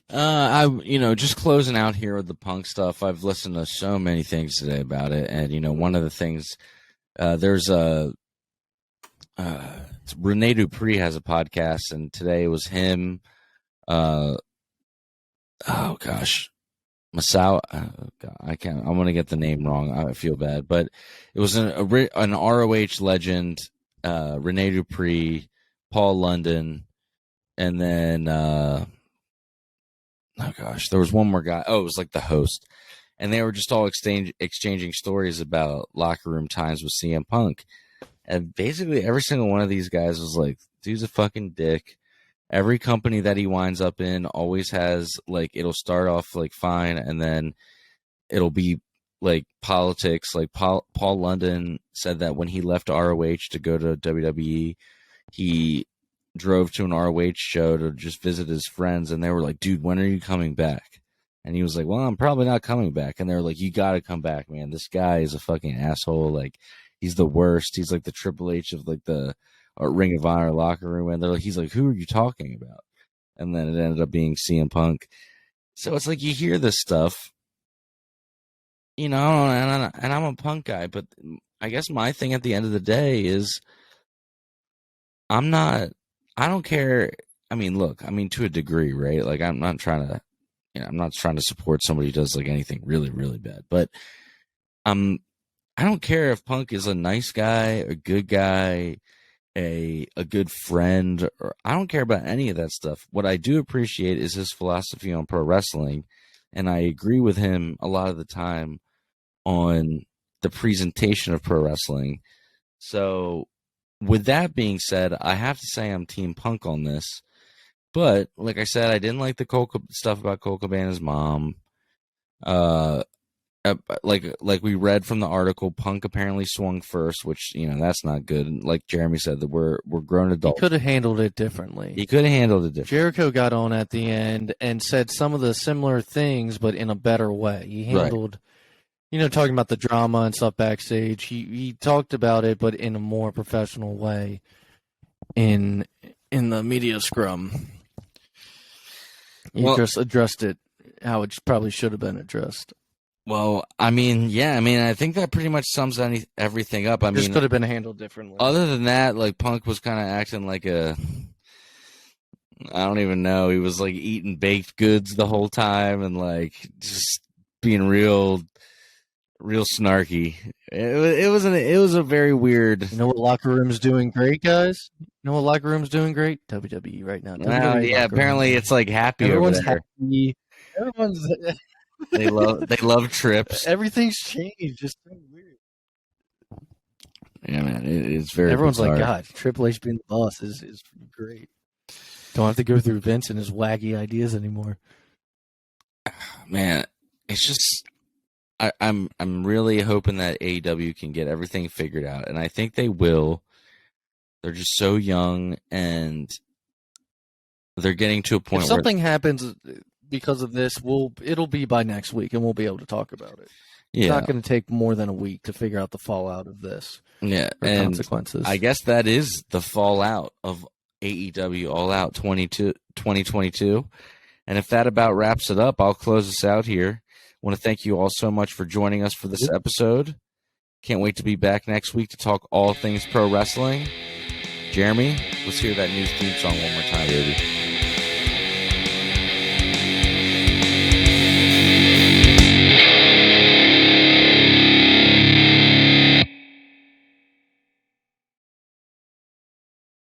Just closing out here with the Punk stuff. I've listened to so many things today about it, and one of the things, there's Rene Dupree has a podcast, and today it was him. Masao. I can't. I'm gonna get the name wrong. I feel bad, but it was an ROH legend, Rene Dupree, Paul London, and then there was one more guy. Oh, it was like the host, and they were just all exchanging stories about locker room times with CM Punk. And basically every single one of these guys was like, dude's a fucking dick. Every company that he winds up in always has, it'll start off fine, and then it'll be politics. Like Paul London said that when he left ROH to go to WWE, he drove to an ROH show to just visit his friends, and they were like, dude, when are you coming back? And he was like, well, I'm probably not coming back. And they were like, you gotta come back, man. This guy is a fucking asshole. He's the worst. He's like the Triple H of the Ring of Honor locker room. And they're like, he's like, who are you talking about? And then it ended up being CM Punk. So it's like, you hear this stuff, and I'm a Punk guy, but I guess my thing at the end of the day is I don't care. I mean, look, I mean, to a degree, right? Like, I'm not trying to, I'm not trying to support somebody who does like anything really, really bad, but I don't care if Punk is a nice guy, a good guy, a good friend, or I don't care about any of that stuff. What I do appreciate is his philosophy on pro wrestling, and I agree with him a lot of the time on the presentation of pro wrestling. So, with that being said, I have to say I'm Team Punk on this. But like I said, I didn't like the stuff about Cole Cabana's mom. Like we read from the article, Punk apparently swung first, which that's not good. And like Jeremy said, that we're grown adults. He could have handled it differently. Jericho got on at the end and said some of the similar things, but in a better way. He handled, talking about the drama and stuff backstage. He talked about it, but in a more professional way. In the media scrum, he just addressed it how it probably should have been addressed. Well, I mean, I think that pretty much sums everything up. I mean, could have been handled differently. Other than that, like Punk was kind of acting like I don't even know. He was like eating baked goods the whole time and like just being real snarky. It was a very weird. You know what locker room's doing great, guys? You know what locker room's doing great? WWE right now. Yeah, apparently it's like happy. Everyone's over there. happy. Everyone's. They love trips. Everything's changed. It's so weird. Yeah, man, it's very. Everyone's bizarre. like, God, Triple H being the boss is great. Don't have to go through Vince and his wacky ideas anymore. Man, it's just I'm really hoping that AEW can get everything figured out, and I think they will. They're just so young, and they're getting to a point if something happens because of this, it'll be by next week, and we'll be able to talk about it. It's not going to take more than a week to figure out the fallout of this. Yeah, and consequences. I guess that is the fallout of AEW All Out 2022. And if that about wraps it up, I'll close us out here. I want to thank you all so much for joining us for this episode. Can't wait to be back next week to talk all things pro wrestling. Jeremy, let's hear that new theme song one more time, baby.